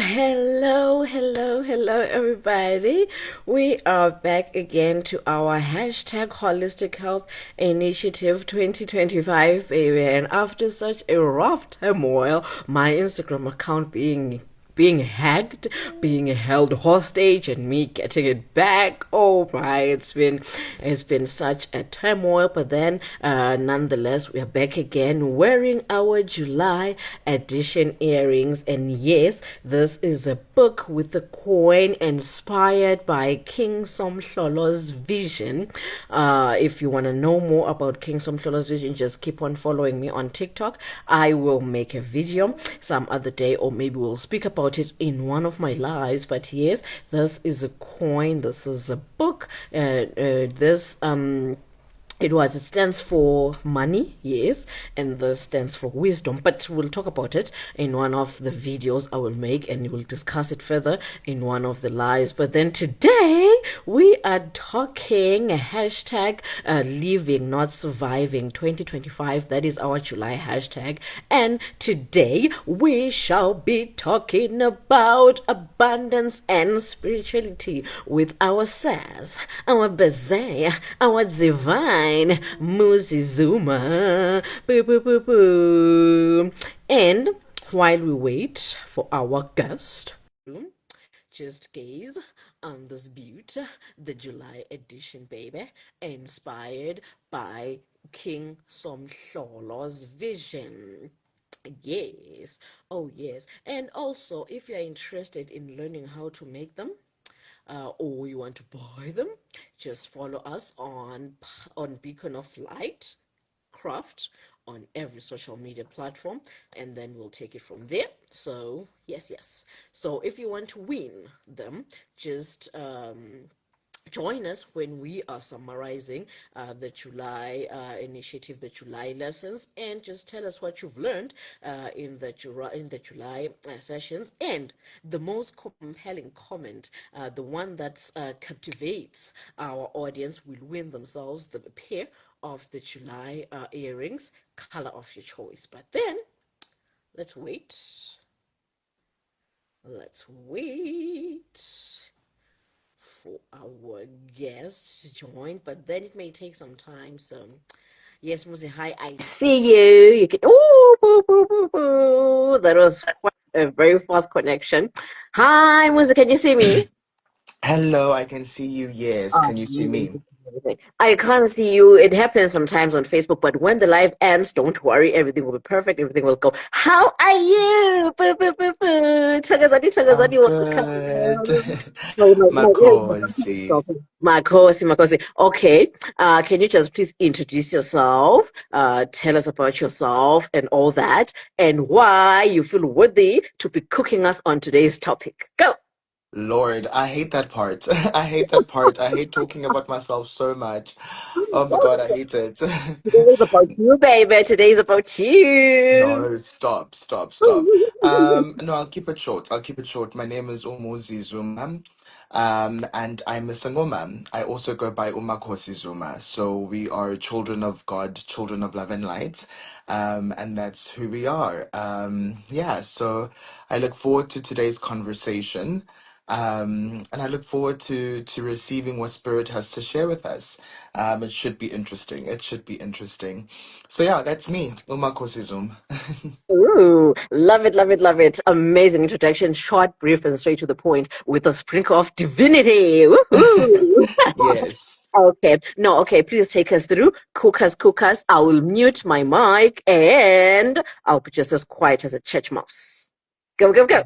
Hello, everybody. We are back again to our hashtag Holistic Health Initiative 2025, baby. And after such a rough turmoil, my Instagram account being hacked, being held hostage, and me getting it back. Oh my, it's been such a turmoil. But then, nonetheless, we are back again wearing our July edition earrings. And yes, this is a book with a coin inspired by King Somhlolo's vision. If you want to know more about King Somhlolo's vision, just keep on following me on TikTok. I will make a video some other day, or maybe we'll speak about it in one of my lives. But yes, this is a coin, this is a book, this it stands for money, yes, and this stands for wisdom. But we'll talk about it in one of the videos I will make, and we'll discuss it further in one of the lives. But then today we are talking hashtag living, not surviving 2025. That is our July hashtag. And today we shall be talking about abundance and spirituality with our sass, our bazaar, our divine Muzi Zuma. Boo, boo, boo, boo. And while we wait for our guest, just gaze on this beauty, the July edition, baby, inspired by King Somhlolo's vision. Yes, oh yes. And also, if you're interested in learning how to make them, or you want to buy them, just follow us on Beacon of Light Craft on every social media platform, and then we'll take it from there. So yes. So if you want to win them, just join us when we are summarizing the July initiative, the July lessons, and just tell us what you've learned in the July sessions. And the most compelling comment, the one that captivates our audience, will win themselves the pair of the July earrings, color of your choice. But then let's wait. Let's wait for our guests to join, but then it may take some time. So, yes, Muzi, hi, I see you. You can. Ooh, boo, boo, boo, boo. That was quite a very fast connection. Hi, Muzi, can you see me? Hello, I can see you. Yes, can you see me? Amazing. I can't see you. It happens sometimes on Facebook, but when the live ends, don't worry. Everything will be perfect. Everything will go. How are you? Boo, boo, boo, boo. Tagazani, I'm Tagazani, good. welcome. My Makosi. Makosi. Okay. Can you just please introduce yourself? Tell us about yourself and all that, and why you feel worthy to be cooking us on today's topic. Go. Lord, I hate that part. I hate that part. I hate talking about myself so much. Oh my God, I hate it. Today is about you, baby. Today is about you. No, stop. No, I'll keep it short. I'll keep it short. My name is Muzi Zuma, and I'm a single man. I also go by Umakosi Zuma. So we are children of God, children of love and light, and that's who we are. Yeah, so I look forward to today's conversation, and I look forward to receiving what Spirit has to share with us. It should be interesting. It should be interesting. So yeah, that's me, Uma Kosizum. Ooh, love it, love it, love it. Amazing introduction, short, brief, and straight to the point with a sprinkle of divinity. Woohoo! Yes. Okay, no, okay, please take us through. Cook us. I will mute my mic and I'll be just as quiet as a church mouse. Go, go, go.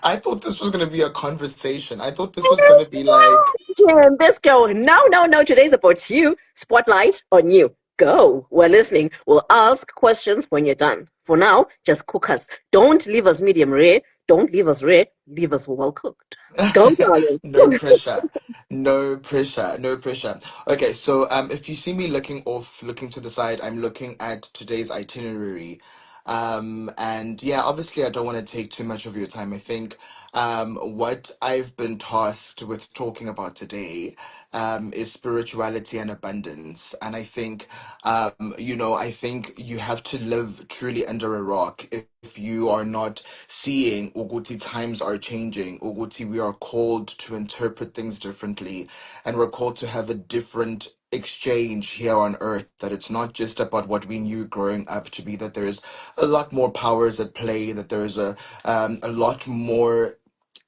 I thought this was going to be a conversation. I thought this was going to be like, Jen, this girl. No, no, no. Today's about you. Spotlight on you. Go. We're listening. We'll ask questions when you're done. For now, just cook us. Don't leave us medium rare. Don't leave us rare. Leave us well cooked. Go, darling. no pressure. No pressure. No pressure. Okay, so if you see me looking off, looking to the side, I'm looking at today's itinerary. And yeah, obviously I don't want to take too much of your time. I think what I've been tasked with talking about today is spirituality and abundance. And I think, I think you have to live truly under a rock if you are not seeing Uguti times are changing. Uguti, we are called to interpret things differently, and we're called to have a different exchange here on earth, that it's not just about what we knew growing up to be, that there's a lot more powers at play, that there's a lot more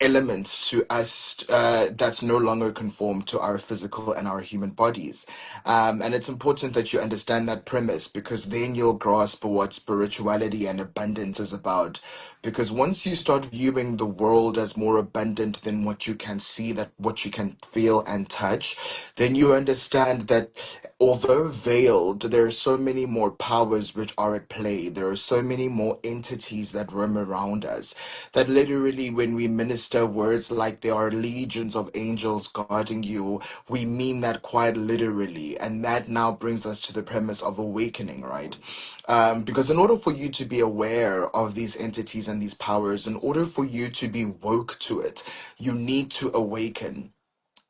elements to us that's no longer conform to our physical and our human bodies. And it's important that you understand that premise, because then you'll grasp what spirituality and abundance is about. Because once you start viewing the world as more abundant than what you can see, that what you can feel and touch, then you understand that although veiled, there are so many more powers which are at play. There are so many more entities that roam around us, that literally when we minister words like there are legions of angels guarding you, we mean that quite literally. And that now brings us to the premise of awakening, right? Because in order for you to be aware of these entities and these powers, in order for you to be woke to it, you need to awaken.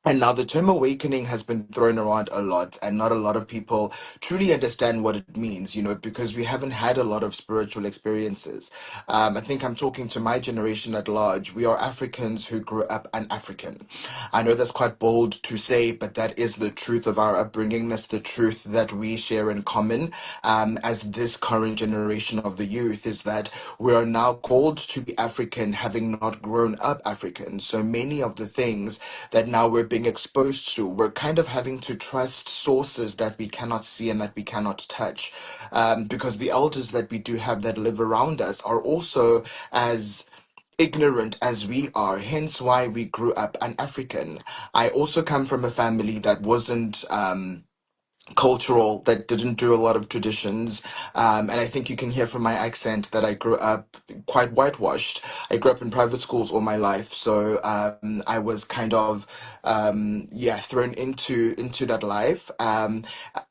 And now the term awakening has been thrown around a lot, and not a lot of people truly understand what it means, because we haven't had a lot of spiritual experiences. I think I'm talking to my generation at large. We are Africans who grew up an African. I know that's quite bold to say, but that is the truth of our upbringing. That's the truth that we share in common, as this current generation of the youth, is that we are now called to be African, having not grown up African. So many of the things that now we're being exposed to, we're kind of having to trust sources that we cannot see and that we cannot touch. Because the elders that we do have that live around us are also as ignorant as we are, hence why we grew up an African. I also come from a family that wasn't cultural, that didn't do a lot of traditions. And I think you can hear from my accent that I grew up quite whitewashed. I grew up in private schools all my life, so I was kind of thrown into that life.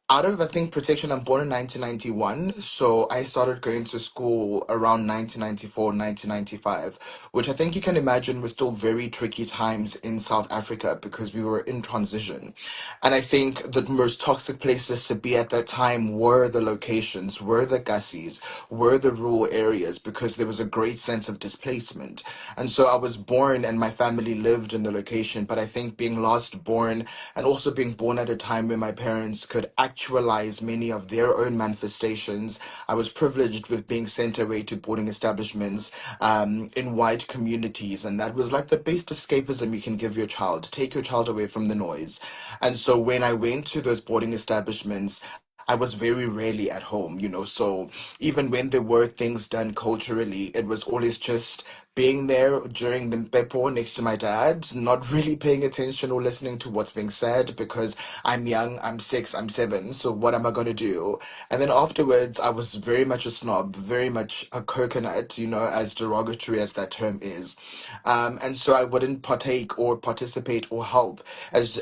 Out of, I think, protection, I'm born in 1991, so I started going to school around 1994, 1995, which I think you can imagine was still very tricky times in South Africa because we were in transition. And I think the most toxic places to be at that time were the locations, were the Gussies, were the rural areas, because there was a great sense of displacement. And so I was born and my family lived in the location, but I think being lost born and also being born at a time when my parents could actualize many of their own manifestations, I was privileged with being sent away to boarding establishments in white communities. And that was like the best escapism you can give your child. Take your child away from the noise. And so when I went to those boarding establishments, I was very rarely at home, So even when there were things done culturally, it was always just being there during the pepo next to my dad, not really paying attention or listening to what's being said because I'm young, I'm 6, I'm 7, so what am I going to do? And then afterwards, I was very much a snob, very much a coconut, as derogatory as that term is. And so I wouldn't partake or participate or help as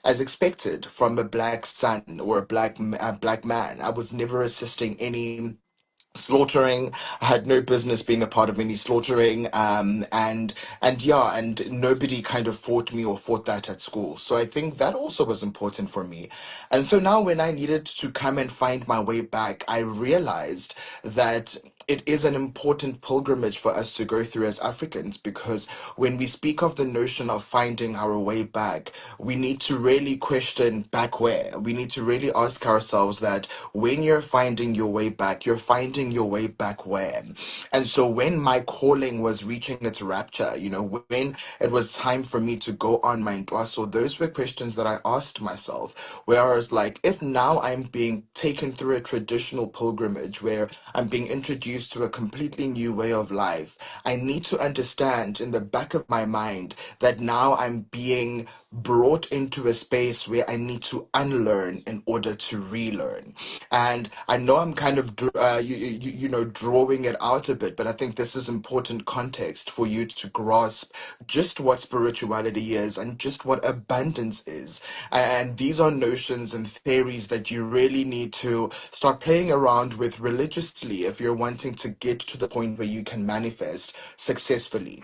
expected from a black son or a black man. I was never assisting any slaughtering. I had no business being a part of any slaughtering. And nobody kind of fought me or fought that at school. So I think that also was important for me. And so now when I needed to come and find my way back, I realized that it is an important pilgrimage for us to go through as Africans, because when we speak of the notion of finding our way back, we need to really question back where. We need to really ask ourselves that when you're finding your way back, you're finding your way back where? And so when my calling was reaching its rapture, when it was time for me to go on my so those were questions that I asked myself. Whereas, like, if now I'm being taken through a traditional pilgrimage where I'm being introduced to a completely new way of life, I need to understand in the back of my mind that now I'm being brought into a space where I need to unlearn in order to relearn. And I know I'm kind of, drawing it out a bit, but I think this is important context for you to grasp just what spirituality is and just what abundance is. And these are notions and theories that you really need to start playing around with religiously if you're wanting to get to the point where you can manifest successfully.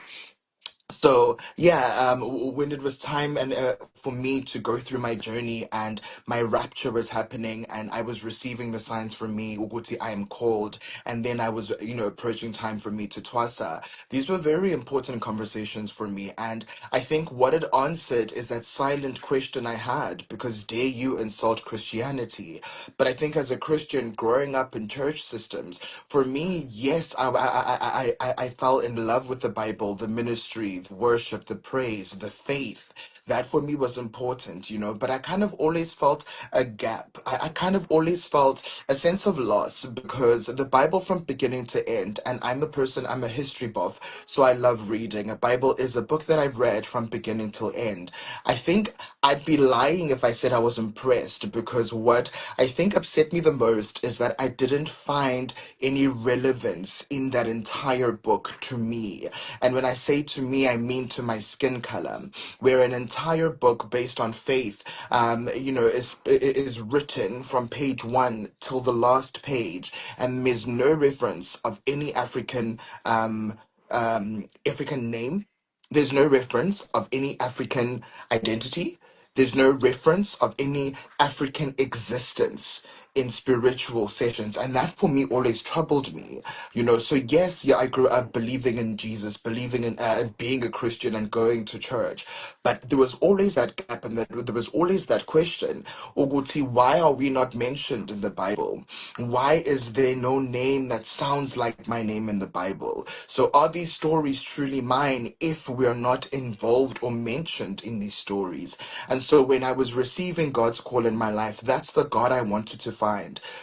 So yeah, when it was time and for me to go through my journey and my rapture was happening and I was receiving the signs from me, Uguti, I am called, and then I was, approaching time for me to twasa. These were very important conversations for me, and I think what it answered is that silent question I had, because dare you insult Christianity? But I think as a Christian growing up in church systems, for me, yes, I fell in love with the Bible, the ministry, the worship, the praise, the faith. That for me was important, but I kind of always felt a gap. I kind of always felt a sense of loss because the Bible from beginning to end, and I'm a history buff, so I love reading. A Bible is a book that I've read from beginning till end. I think I'd be lying if I said I was impressed because what I think upset me the most is that I didn't find any relevance in that entire book to me. And when I say to me, I mean to my skin color, where an entire book based on faith, is written from page one till the last page, and there's no reference of any African name. There's no reference of any African identity. There's no reference of any African existence in spiritual sessions. And that for me always troubled me. So yes, yeah, I grew up believing in Jesus, believing in being a Christian and going to church. But there was always that gap, and that there was always that question, Oguti, why are we not mentioned in the Bible? Why is there no name that sounds like my name in the Bible? So are these stories truly mine if we are not involved or mentioned in these stories? And so when I was receiving God's call in my life, that's the God I wanted to find.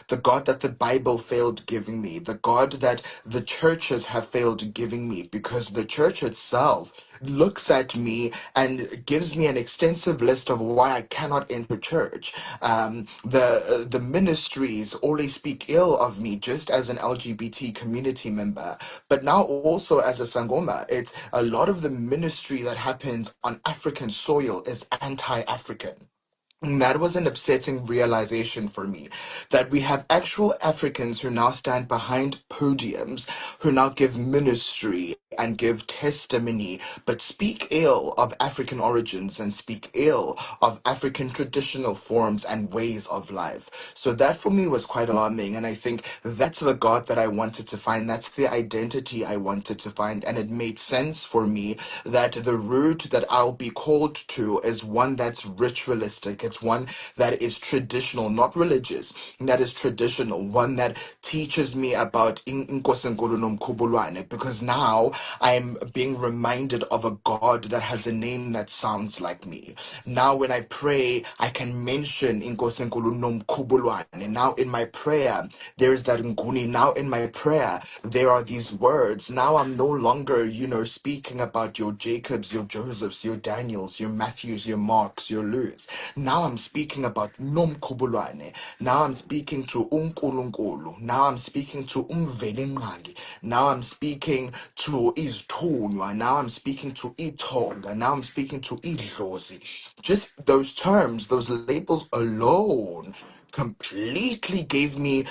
The God that the Bible failed giving me. The God that the churches have failed giving me, because the church itself looks at me and gives me an extensive list of why I cannot enter church. The ministries always speak ill of me just as an LGBT community member, but now also as a Sangoma. It's a lot of the ministry that happens on African soil is anti-African. And that was an upsetting realization for me, that we have actual Africans who now stand behind podiums, who now give ministry and give testimony, but speak ill of African origins and speak ill of African traditional forms and ways of life. So that for me was quite alarming. And I think that's the God that I wanted to find. That's the identity I wanted to find. And it made sense for me that the route that I'll be called to is one that's ritualistic. It's one that is traditional, not religious, that is traditional, one that teaches me about Inkosi Nkulu Nomkhubulwane, because now I'm being reminded of a God that has a name that sounds like me. Now when I pray, I can mention Inkosi Nkulu Nomkhubulwane. Now in my prayer, there's that Nguni. Now in my prayer, there are these words. Now I'm no longer, speaking about your Jacobs, your Josephs, your Daniels, your Matthews, your Marks, your Lewis. Now I'm speaking about Nomkhubulwane. Now I'm speaking to uNkulunkulu. Now I'm speaking to Umvelinqangi. Now I'm speaking to Izithunywa. Now I'm speaking to Itonga. Now I'm speaking to Idlozi. Just those terms, those labels alone completely gave me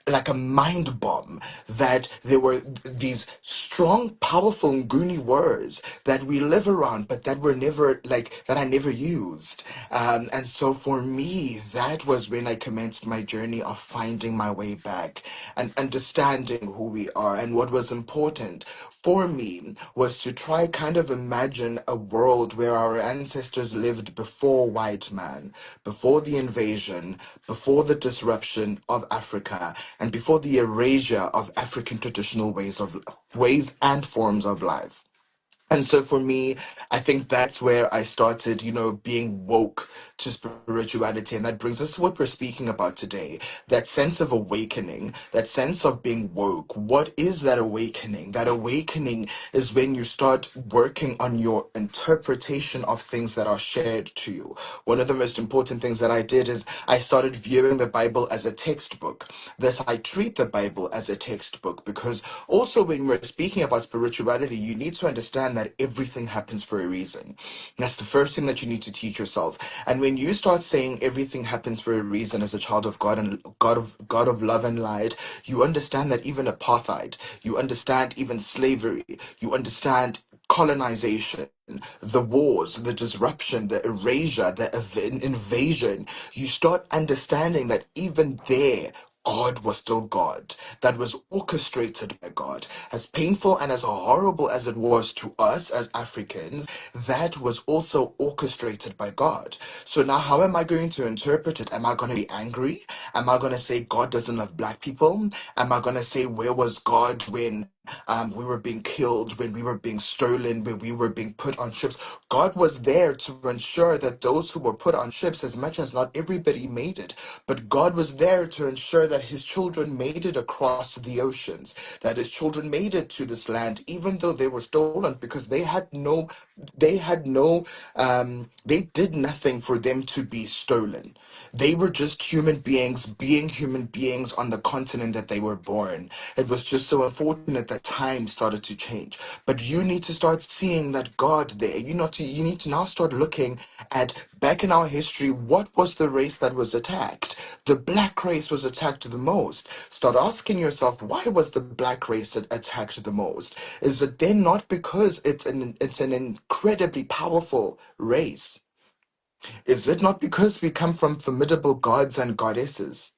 like a mind bomb, that there were these strong, powerful Nguni words that we live around, but that were never like that I never used. And so for me, that was when I commenced my journey of finding my way back and understanding who we are. And what was important for me was to try kind of imagine a world where our ancestors lived before white man, before the invasion, before the disruption of Africa, and before the erasure of African traditional ways and forms of life. And so for me, I think that's where I started, being woke to spirituality. And that brings us to what we're speaking about today, that sense of awakening, that sense of being woke. What is that awakening? That awakening is when you start working on your interpretation of things that are shared to you. One of the most important things that I did is I started viewing the Bible as a textbook, that I treat the Bible as a textbook, because also when we're speaking about spirituality, you need to understand that everything happens for a reason. That's the first thing that you need to teach yourself. And when you start saying everything happens for a reason as a child of God and God of love and light, you understand that even apartheid, you understand even slavery, you understand colonization, the wars, the disruption, the erasure, the invasion, you start understanding that even there, God was still God. That was orchestrated by God. As painful and as horrible as it was to us as Africans, that was also orchestrated by God. So now, how am I going to interpret it? Am I going to be angry? Am I going to say God doesn't love black people? Am I going to say, where was God when we were being killed, when we were being stolen, when we were being put on ships? God was there to ensure that those who were put on ships, as much as not everybody made it, but God was there to ensure that his children made it across the oceans, that his children made it to this land, even though they were stolen, because they did nothing for them to be stolen. They were just human beings being human beings on the continent that they were born. It was just so unfortunate that time started to change. But you need to start seeing that God there. You need to now start looking at back in our history, what was the race that was attacked? The black race was attacked the most. Start asking yourself, why was the black race attacked the most? Is it then not because it's an incredibly powerful race? Is it not because we come from formidable gods and goddesses?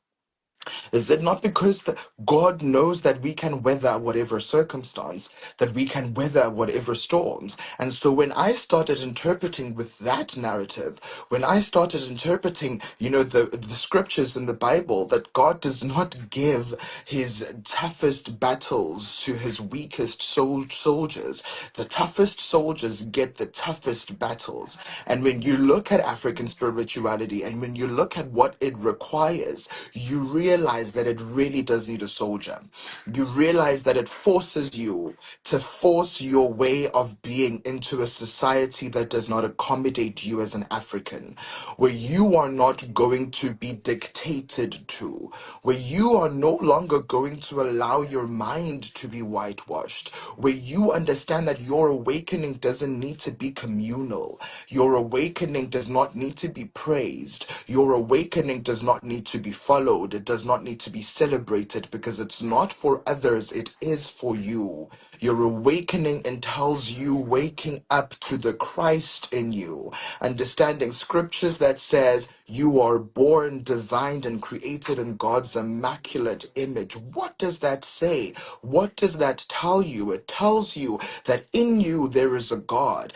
Is it not because God knows that we can weather whatever circumstance, that we can weather whatever storms? And so when I started interpreting with that narrative, when I started interpreting, the scriptures in the Bible, that God does not give his toughest battles to his weakest soldiers. The toughest soldiers get the toughest battles. And when you look at African spirituality and when you look at what it requires, you realize that it really does need a soldier. You realize that it forces you to force your way of being into a society that does not accommodate you as an African, where you are not going to be dictated to, where you are no longer going to allow your mind to be whitewashed, where you understand that your awakening doesn't need to be communal. Your awakening does not need to be praised. Your awakening does not need to be followed. It does not need to be celebrated because it's not for others, it is for you. Your awakening entails you waking up to the Christ in you, understanding scriptures that says you are born, designed, and created in God's immaculate image. What does that say? What does that tell you? It tells you that in you there is a God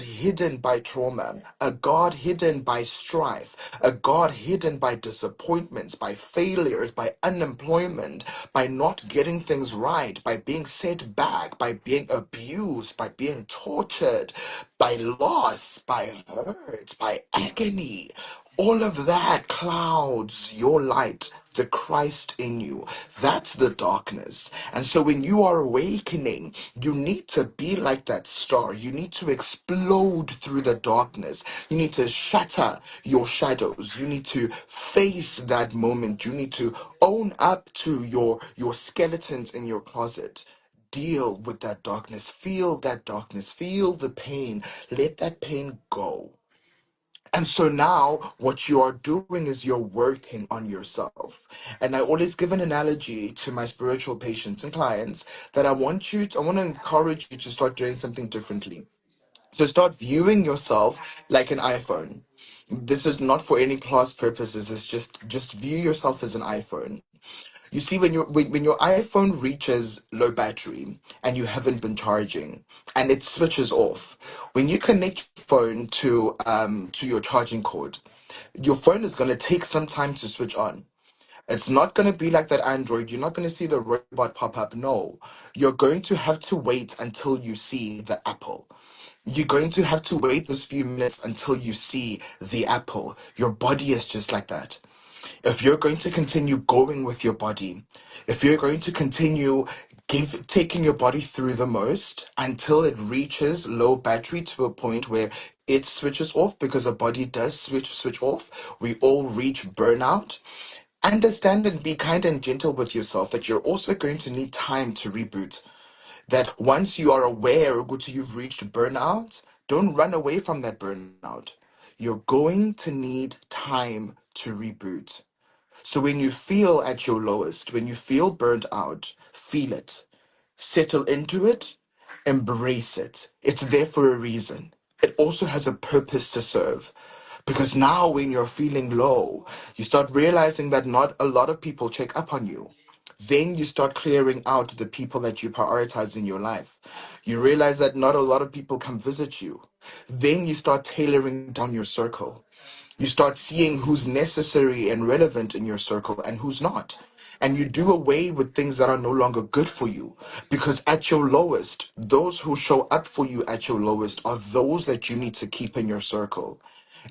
hidden by trauma, a God hidden by strife, a God hidden by disappointments, by failures, by unemployment, by not getting things right, by being set back, by being abused, by being tortured, by loss, by hurt, by agony. All of that clouds your light, the Christ in you. That's the darkness. And so when you are awakening, you need to be like that star. You need to explode through the darkness. You need to shatter your shadows. You need to face that moment. You need to own up to your skeletons in your closet. Deal with that darkness. Feel that darkness. Feel the pain. Let that pain go. And so now what you are doing is you're working on yourself. And I always give an analogy to my spiritual patients and clients that I want to encourage you to start doing something differently. So start viewing yourself like an iPhone. This is not for any class purposes. It's just view yourself as an iPhone. You see, when your iPhone reaches low battery and you haven't been charging and it switches off, when you connect your phone to your charging cord, your phone is going to take some time to switch on. It's not going to be like that Android. You're not going to see the robot pop up. No, you're going to have to wait until you see the Apple. You're going to have to wait those few minutes until you see the Apple. Your body is just like that. If you're going to continue going with your body, if you're going to continue taking your body through the most until it reaches low battery to a point where it switches off, because a body does switch off, we all reach burnout. Understand and be kind and gentle with yourself that you're also going to need time to reboot. That once you are aware, Guti, you've reached burnout, don't run away from that burnout. You're going to need time to reboot. So when you feel at your lowest, when you feel burnt out, feel it, settle into it, Embrace it. It's there for a reason. It also has a purpose to serve. Because now, when you're feeling low, you start realizing that not a lot of people check up on you. Then you start clearing out the people that you prioritize in your life. You realize that not a lot of people come visit you. Then you start tailoring down your circle. You start seeing who's necessary and relevant in your circle and who's not. And you do away with things that are no longer good for you. Because at your lowest, those who show up for you at your lowest are those that you need to keep in your circle.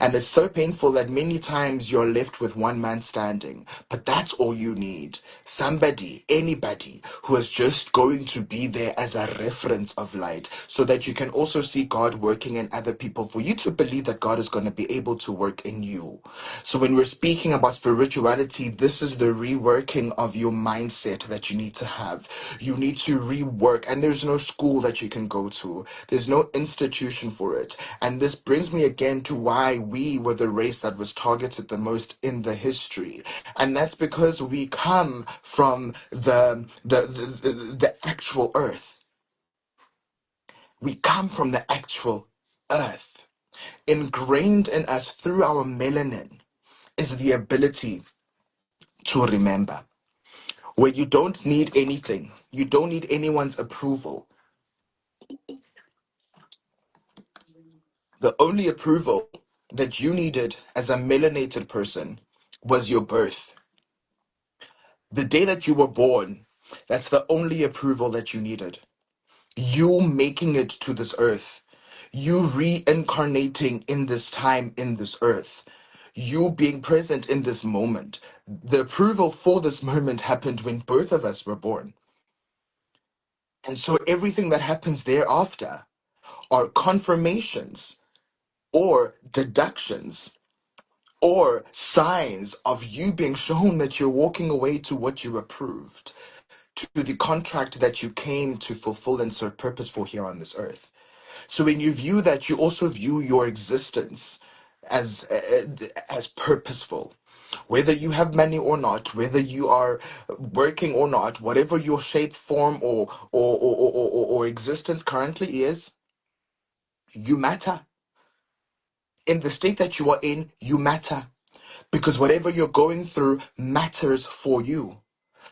And it's so painful that many times you're left with one man standing. But that's all you need. Somebody, anybody who is just going to be there as a reference of light so that you can also see God working in other people, for you to believe that God is going to be able to work in you. So when we're speaking about spirituality, this is the reworking of your mindset that you need to have. You need to rework, and there's no school that you can go to. There's no institution for it. And this brings me again to why we were the race that was targeted the most in the history. And that's because we come from the actual earth. We come from the actual earth. Ingrained in us through our melanin is the ability to remember, where you don't need anything, you don't need anyone's approval. The only approval that you needed as a melanated person was your birth. The day that you were born, that's the only approval that you needed. You making it to this earth, you reincarnating in this time, in this earth, you being present in this moment. The approval for this moment happened when both of us were born. And so everything that happens thereafter are confirmations or deductions or signs of you being shown that you're walking away to what you approved, to the contract that you came to fulfill and serve purpose for here on this earth. So when you view that, you also view your existence as purposeful. Whether you have money or not, whether you are working or not, whatever your shape, form, or existence currently is, you matter. In the state that you are in, you matter. Because whatever you're going through matters for you.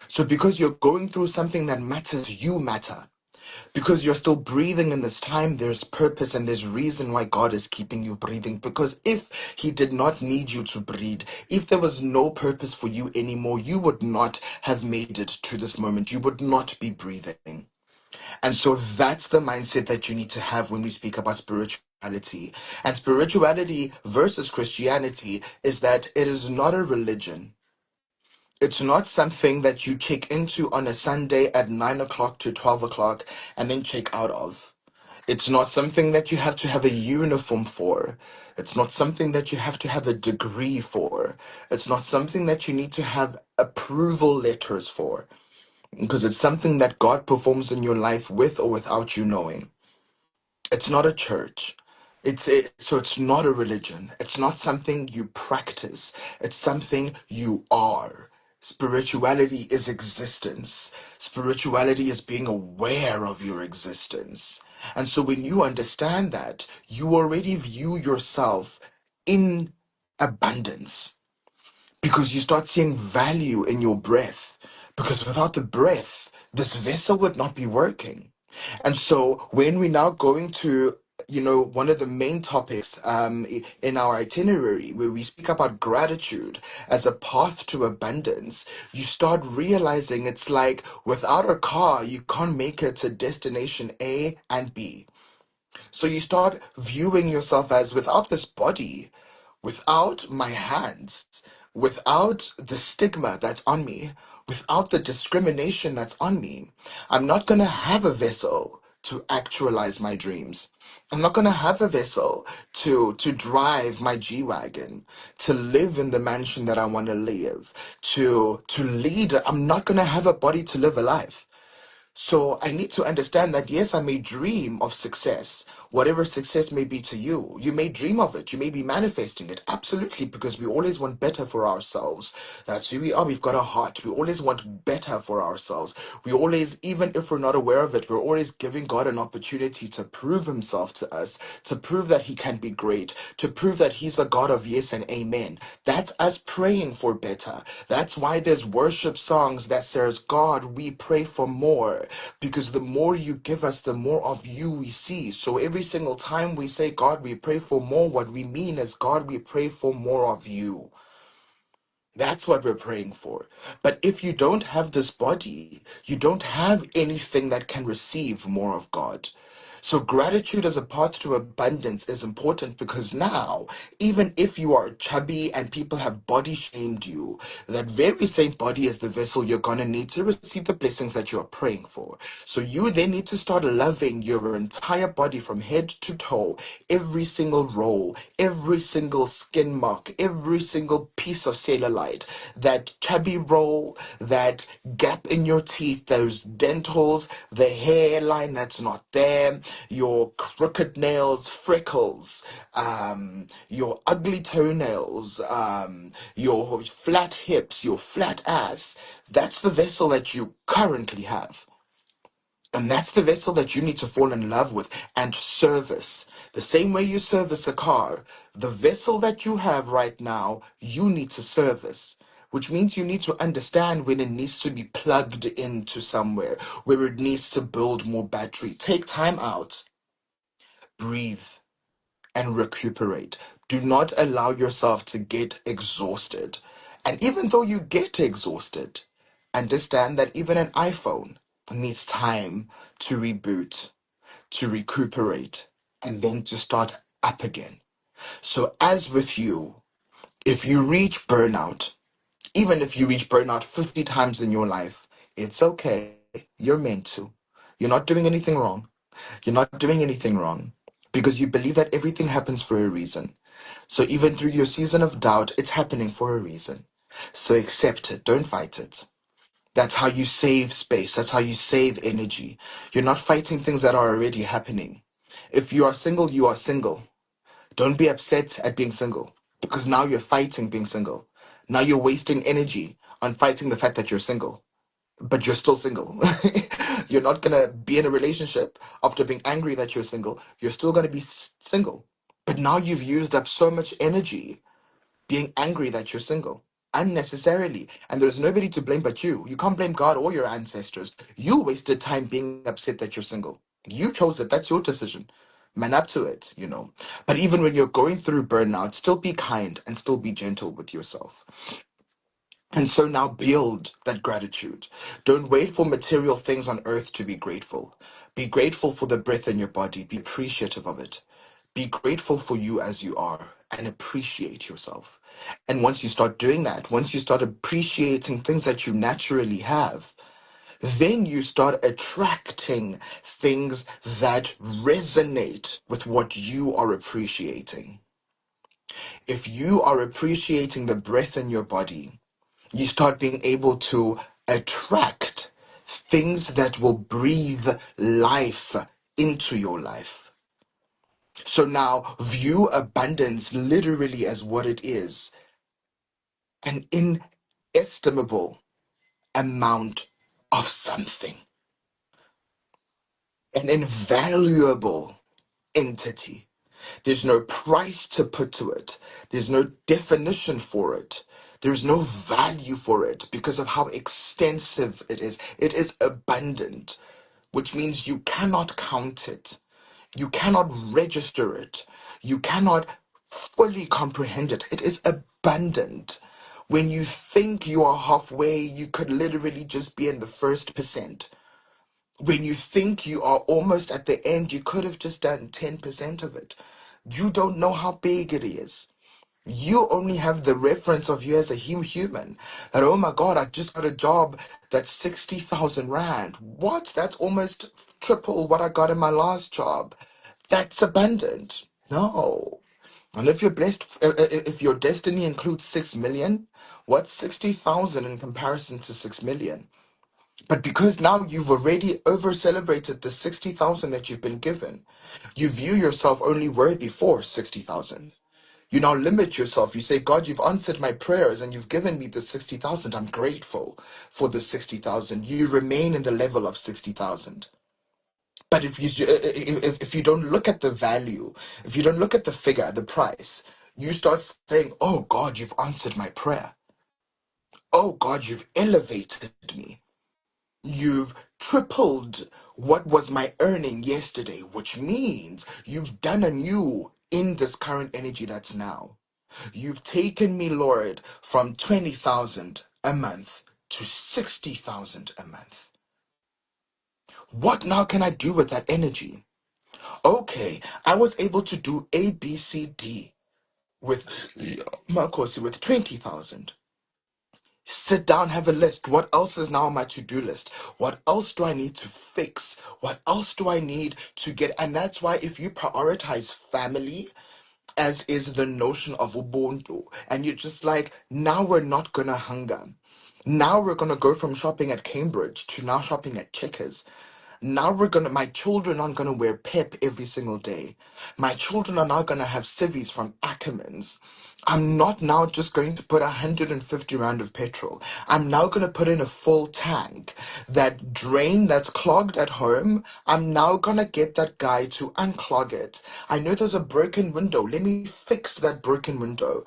So because you're going through something that matters, you matter. Because you're still breathing in this time, there's purpose and there's reason why God is keeping you breathing. Because if He did not need you to breathe, if there was no purpose for you anymore, you would not have made it to this moment. You would not be breathing. And so that's the mindset that you need to have when we speak about spirituality. And spirituality versus Christianity is that it is not a religion. It's not something that you check into on a Sunday at 9 o'clock to 12 o'clock and then check out of. It's not something that you have to have a uniform for. It's not something that you have to have a degree for. It's not something that you need to have approval letters for. Because it's something that God performs in your life with or without you knowing. It's not a church. So it's not a religion. It's not something you practice. It's something you are. Spirituality is existence. Spirituality is being aware of your existence. And so when you understand that, you already view yourself in abundance because you start seeing value in your breath. Because without the breath, this vessel would not be working. And so when we're now going to, one of the main topics in our itinerary, where we speak about gratitude as a path to abundance, you start realizing it's like without a car, you can't make it to destination A and B. So you start viewing yourself as without this body, without my hands, without the stigma that's on me, without the discrimination that's on me, I'm not going to have a vessel to actualize my dreams. I'm not going to have a vessel to drive my G-Wagon, to live in the mansion that I want to live, to lead. I'm not going to have a body to live a life. So I need to understand that yes, I may dream of success. Whatever success may be to you, you may dream of it, you may be manifesting it. Absolutely, because we always want better for ourselves. That's who we are. We've got a heart. We always want better for ourselves. We always, even if we're not aware of it, we're always giving God an opportunity to prove himself to us, to prove that he can be great, to prove that he's a God of yes and amen. That's us praying for better. That's why there's worship songs that says, God, we pray for more, because the more you give us, the more of you we see. So every single time we say, God, we pray for more, what we mean is, God, we pray for more of you. That's what we're praying for. But if you don't have this body, you don't have anything that can receive more of God. So gratitude as a path to abundance is important, because now, even if you are chubby and people have body shamed you, that very same body is the vessel you're going to need to receive the blessings that you're praying for. So you then need to start loving your entire body from head to toe, every single roll, every single skin mark, every single piece of cellulite, that chubby roll, that gap in your teeth, those dentals, the hairline that's not there, your crooked nails, freckles, your ugly toenails, your flat hips, your flat ass. That's the vessel that you currently have. And that's the vessel that you need to fall in love with and service. The same way you service a car, the vessel that you have right now, you need to service. Which means you need to understand when it needs to be plugged into somewhere, where it needs to build more battery. Take time out, breathe, and recuperate. Do not allow yourself to get exhausted. And even though you get exhausted, understand that even an iPhone needs time to reboot, to recuperate, and then to start up again. So, as with you, if you reach burnout, even if you reach burnout 50 times in your life, it's okay. You're meant to. You're not doing anything wrong. You're not doing anything wrong, because you believe that everything happens for a reason. So even through your season of doubt, it's happening for a reason. So accept it. Don't fight it. That's how you save space. That's how you save energy. You're not fighting things that are already happening. If you are single, you are single. Don't be upset at being single, because now you're fighting being single. Now you're wasting energy on fighting the fact that you're single, but you're still single. You're not going to be in a relationship after being angry that you're single. You're still going to be single. But now you've used up so much energy being angry that you're single unnecessarily. And there's nobody to blame but you. You can't blame God or your ancestors. You wasted time being upset that you're single. You chose it. That's your decision. Man up to it. But even when you're going through burnout, still be kind and still be gentle with yourself. And so now build that gratitude. Don't wait for material things on earth to be grateful. Be grateful for the breath in your body. Be appreciative of it. Be grateful for you as you are and appreciate yourself. And once you start doing that, once you start appreciating things that you naturally have, then you start attracting things that resonate with what you are appreciating. If you are appreciating the breath in your body, you start being able to attract things that will breathe life into your life. So now view abundance literally as what it is: an inestimable amount of something, an invaluable entity. There's no price to put to it. There's no definition for it. There's no value for it because of how extensive it is. It is abundant, which means you cannot count it. You cannot register it. You cannot fully comprehend it. It is abundant. When you think you are halfway, you could literally just be in the first percent. When you think you are almost at the end, you could have just done 10% of it. You don't know how big it is. You only have the reference of you as a human. That, oh my God, I just got a job that's 60,000 Rand. What? That's almost triple what I got in my last job. That's abundant. No. And if you're blessed, if your destiny includes 6 million, what's 60,000 in comparison to 6 million? But because now you've already over celebrated the 60,000 that you've been given, you view yourself only worthy for 60,000. You now limit yourself. You say, God, you've answered my prayers and you've given me the 60,000. I'm grateful for the 60,000. You remain in the level of 60,000. But if you don't look at the value, if you don't look at the figure, the price, you start saying, oh God, you've answered my prayer. Oh God, you've elevated me. You've tripled what was my earning yesterday, which means you've done anew in this current energy that's now. You've taken me, Lord, from 20,000 a month to 60,000 a month. What now can I do with that energy? Okay, I was able to do A, B, C, D with Marcos with 20,000. Sit down, have a list. What else is now on my to-do list? What else do I need to fix? What else do I need to get? And that's why if you prioritize family, as is the notion of Ubuntu, and you're just like, now we're not gonna hunger. Now we're gonna go from shopping at Cambridge to now shopping at Checkers. Now my children aren't gonna wear Pep every single day. My children are now gonna have civvies from Ackermans. I'm not now just going to put 150 rand of petrol. I'm now going to put in a full tank. That drain that's clogged at home, I'm now going to get that guy to unclog it. I know there's a broken window. Let me fix that broken window.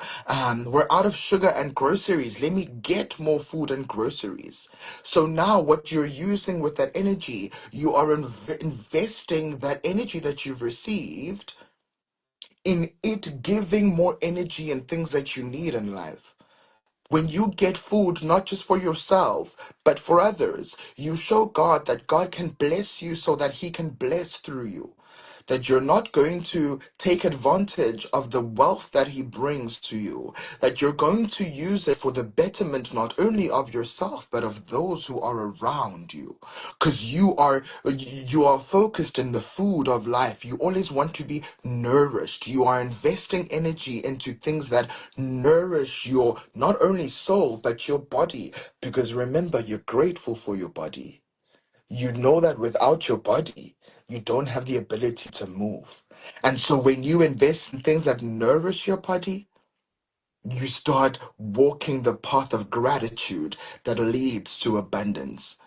We're out of sugar and groceries. Let me get more food and groceries. So now what you're using with that energy, you are investing that energy that you've received in it giving more energy and things that you need in life. When you get food, not just for yourself, but for others, you show God that God can bless you so that He can bless through you. That you're not going to take advantage of the wealth that He brings to you. That you're going to use it for the betterment not only of yourself, but of those who are around you. Because you are focused in the food of life. You always want to be nourished. You are investing energy into things that nourish your not only soul but your body. Because remember, you're grateful for your body. You know that without your body, you don't have the ability to move. And so when you invest in things that nourish your body, you start walking the path of gratitude that leads to abundance.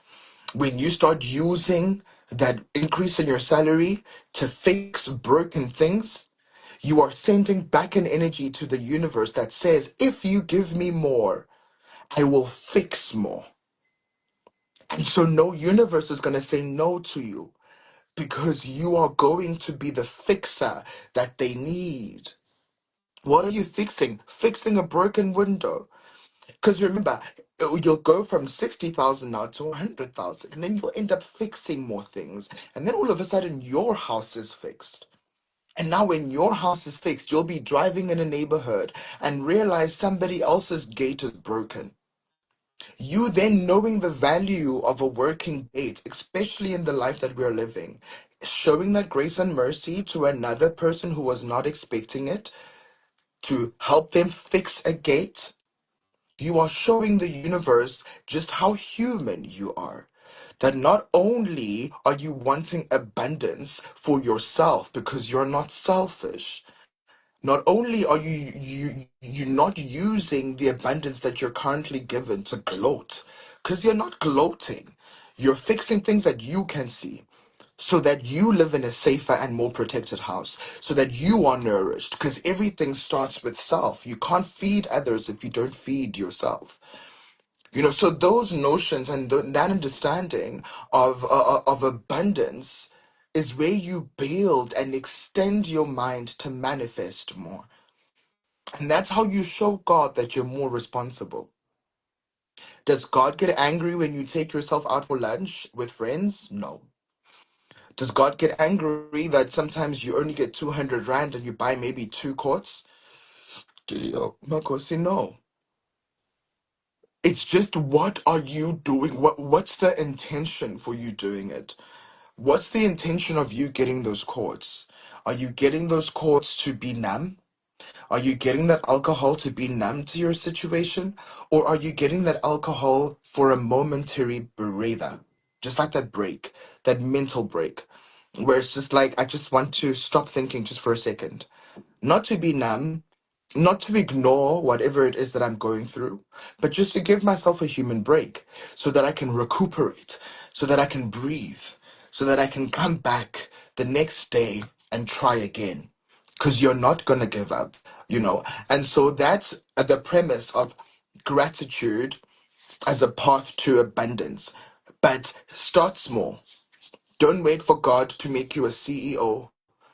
When you start using that increase in your salary to fix broken things, you are sending back an energy to the universe that says, if you give me more, I will fix more. And so no universe is going to say no to you because you are going to be the fixer that they need. What are you fixing? Fixing a broken window. Because remember, you'll go from 60,000 now to 100,000, and then you'll end up fixing more things. And then all of a sudden, your house is fixed. And now, when your house is fixed, you'll be driving in a neighborhood and realize somebody else's gate is broken. You then knowing the value of a working gate, especially in the life that we're living, showing that grace and mercy to another person who was not expecting it, to help them fix a gate, you are showing the universe just how human you are. That not only are you wanting abundance for yourself because you're not selfish, not only are you not using the abundance that you're currently given to gloat, because you're not gloating. You're fixing things that you can see so that you live in a safer and more protected house, so that you are nourished, because everything starts with self. You can't feed others if you don't feed yourself. So those notions and that understanding of abundance is where you build and extend your mind to manifest more. And that's how you show God that you're more responsible. Does God get angry when you take yourself out for lunch with friends? No. Does God get angry that sometimes you only get 200 rand and you buy maybe two quarts? Makosi, no. It's just what are you doing? What's the intention for you doing it? What's the intention of you getting those quartz? Are you getting those quartz to be numb? Are you getting that alcohol to be numb to your situation? Or are you getting that alcohol for a momentary breather? Just like that break, that mental break, where it's just like, I just want to stop thinking just for a second. Not to be numb, not to ignore whatever it is that I'm going through, but just to give myself a human break so that I can recuperate, so that I can breathe, so that I can come back the next day and try again. Because you're not going to give up, you know? And so that's the premise of gratitude as a path to abundance. But start small. Don't wait for God to make you a CEO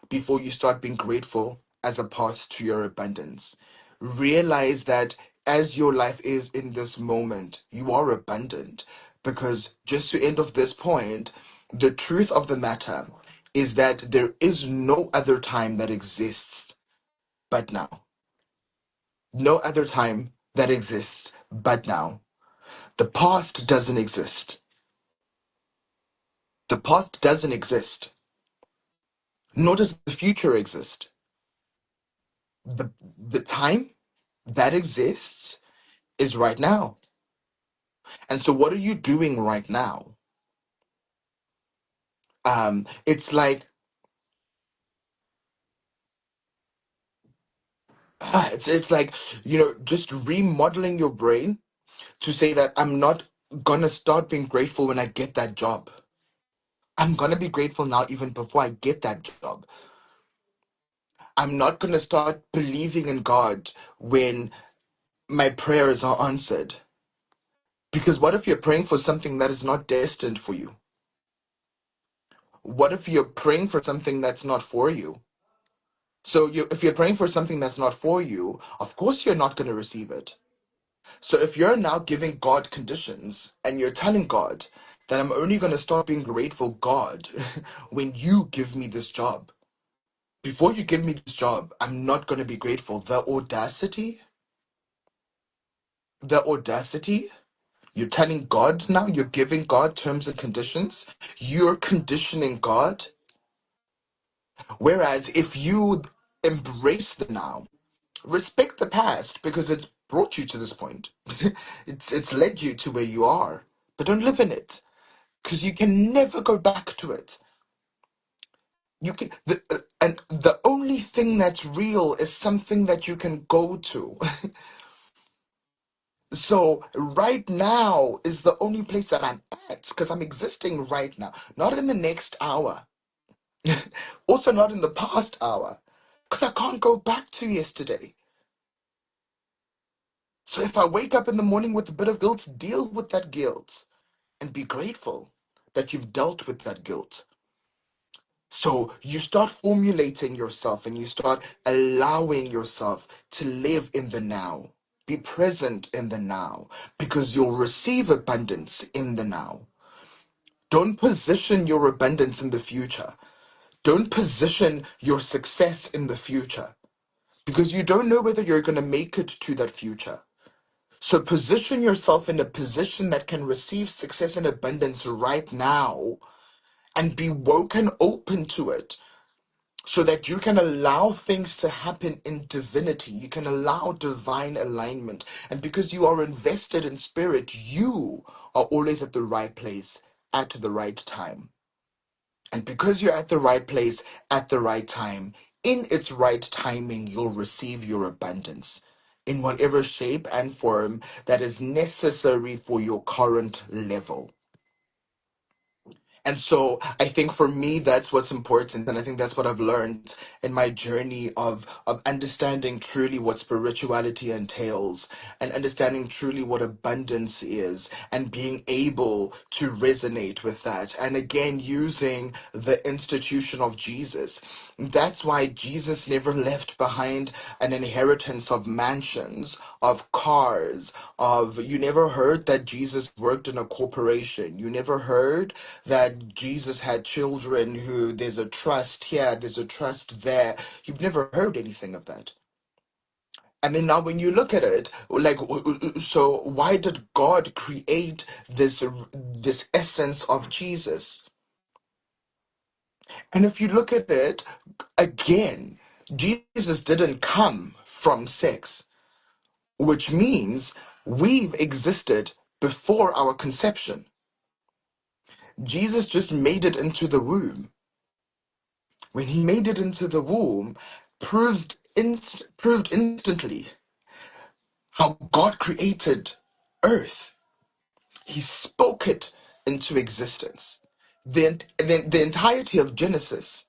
before you start being grateful as a path to your abundance. Realize that as your life is in this moment, you are abundant. Because just to end of this point, the truth of the matter is that there is no other time that exists but now. No other time that exists but now. The past doesn't exist. The past doesn't exist. Nor does the future exist. The time that exists is right now. And so what are you doing right now? It's like it's like, just remodeling your brain to say that I'm not gonna start being grateful when I get that job. I'm gonna be grateful now even before I get that job. I'm not gonna start believing in God when my prayers are answered. Because what if you're praying for something that is not destined for you? What if you're praying for something that's not for you? So if you're praying for something that's not for you, of course you're not going to receive it. So if you're now giving God conditions and you're telling God that I'm only going to start being grateful, God, when you give me this job. Before you give me this job, I'm not going to be grateful. The audacity, you're telling God now, you're giving God terms and conditions. You're conditioning God. Whereas if you embrace the now, respect the past because it's brought you to this point. It's led you to where you are, but don't live in it because you can never go back to it. You can and the only thing that's real is something that you can go to. So right now is the only place that I'm at because I'm existing right now, not in the next hour, also not in the past hour, because I can't go back to yesterday. So if I wake up in the morning with a bit of guilt, deal with that guilt and be grateful that you've dealt with that guilt. So you start formulating yourself and you start allowing yourself to live in the now. Be present in the now because you'll receive abundance in the now. Don't position your abundance in the future. Don't position your success in the future because you don't know whether you're going to make it to that future. So position yourself in a position that can receive success and abundance right now and be woken open to it so that you can allow things to happen in divinity. You can allow divine alignment. And because you are invested in spirit, you are always at the right place at the right time. And because you're at the right place at the right time, in its right timing, you'll receive your abundance in whatever shape and form that is necessary for your current level. And so I think for me, that's what's important. And I think that's what I've learned in my journey of understanding truly what spirituality entails and understanding truly what abundance is and being able to resonate with that. And again, using the institution of Jesus. That's why Jesus never left behind an inheritance of mansions, of cars, you never heard that Jesus worked in a corporation. You never heard that Jesus had children who there's a trust here, there's a trust there. You've never heard anything of that. And then now when you look at it, like, so why did God create this essence of Jesus? And if you look at it again, Jesus didn't come from sex, which means we've existed before our conception. Jesus just made it into the womb. When he made it into the womb, proved instantly how God created earth. He spoke it into existence. The entirety of Genesis.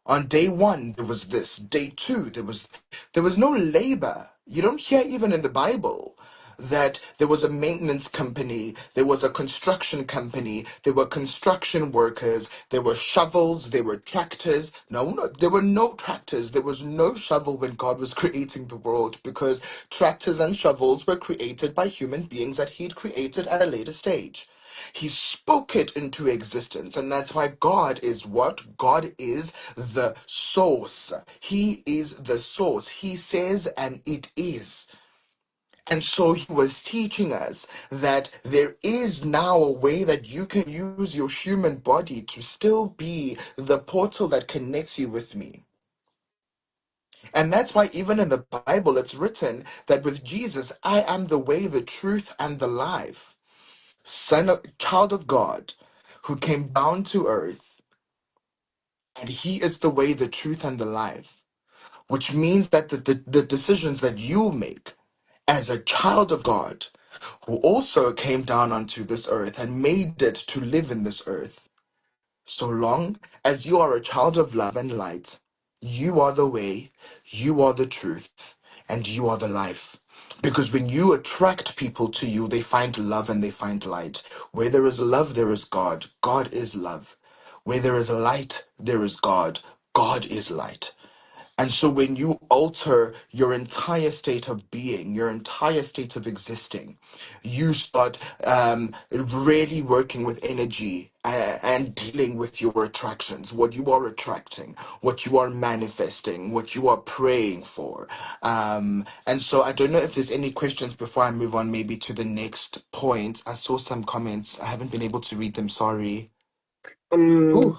On day one, there was this. Day two, there was no labor. You don't hear even in the Bible that there was a maintenance company, there was a construction company, there were construction workers, there were shovels, there were tractors. No, there were no tractors. There was no shovel when God was creating the world, because tractors and shovels were created by human beings that he'd created at a later stage. He spoke it into existence, and that's why God is what? God is the source. He is the source. He says, and it is. And so he was teaching us that there is now a way that you can use your human body to still be the portal that connects you with me. And that's why even in the Bible it's written that with Jesus, I am the way, the truth, and the life. Child of God, who came down to earth, and he is the way, the truth, and the life, which means that the decisions that you make as a child of God, who also came down onto this earth and made it to live in this earth, so long as you are a child of love and light, you are the way, you are the truth, and you are the life. Because when you attract people to you, they find love and they find light. Where there is love, there is God. God is love. Where there is light, there is God. God is light. And so when you alter your entire state of being, your entire state of existing, you start really working with energy and dealing with your attractions, what you are attracting, what you are manifesting, what you are praying for. And so I don't know if there's any questions before I move on maybe to the next point. I saw some comments. I haven't been able to read them. Sorry. Um, Ooh.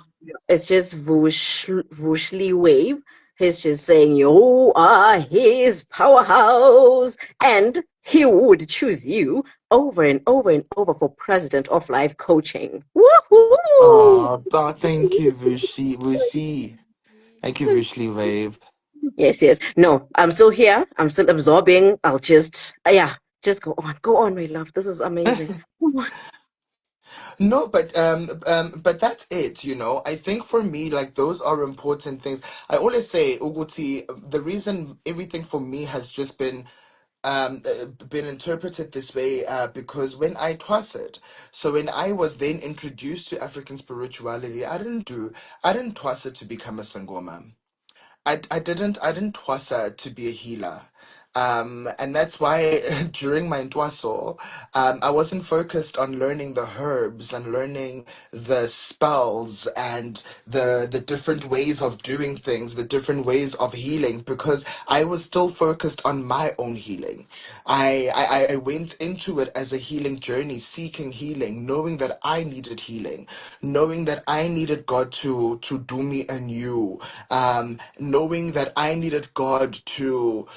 it's just Wooshly Wave. He's just saying you are his powerhouse, and he would choose you over and over and over for president of life coaching. Woohoo! Thank you, Vushi. Vushi. Thank you, Vushli Wave. Yes, yes. No, I'm still here. I'm still absorbing. I'll just, yeah, just go on. Go on, my love. This is amazing. Come on. No, but that's it, you know. I think for me, like those are important things. I always say, Uguti, the reason everything for me has just been interpreted this way because when I twassed, so when I was then introduced to African spirituality, I didn't twass it to become a sangoma. I didn't twasa to be a healer. And that's why during my twaso, I wasn't focused on learning the herbs and learning the spells and the different ways of doing things, the different ways of healing, because I was still focused on my own healing. I went into it as a healing journey, seeking healing, knowing that I needed healing, knowing that I needed God to do me anew, knowing that I needed God to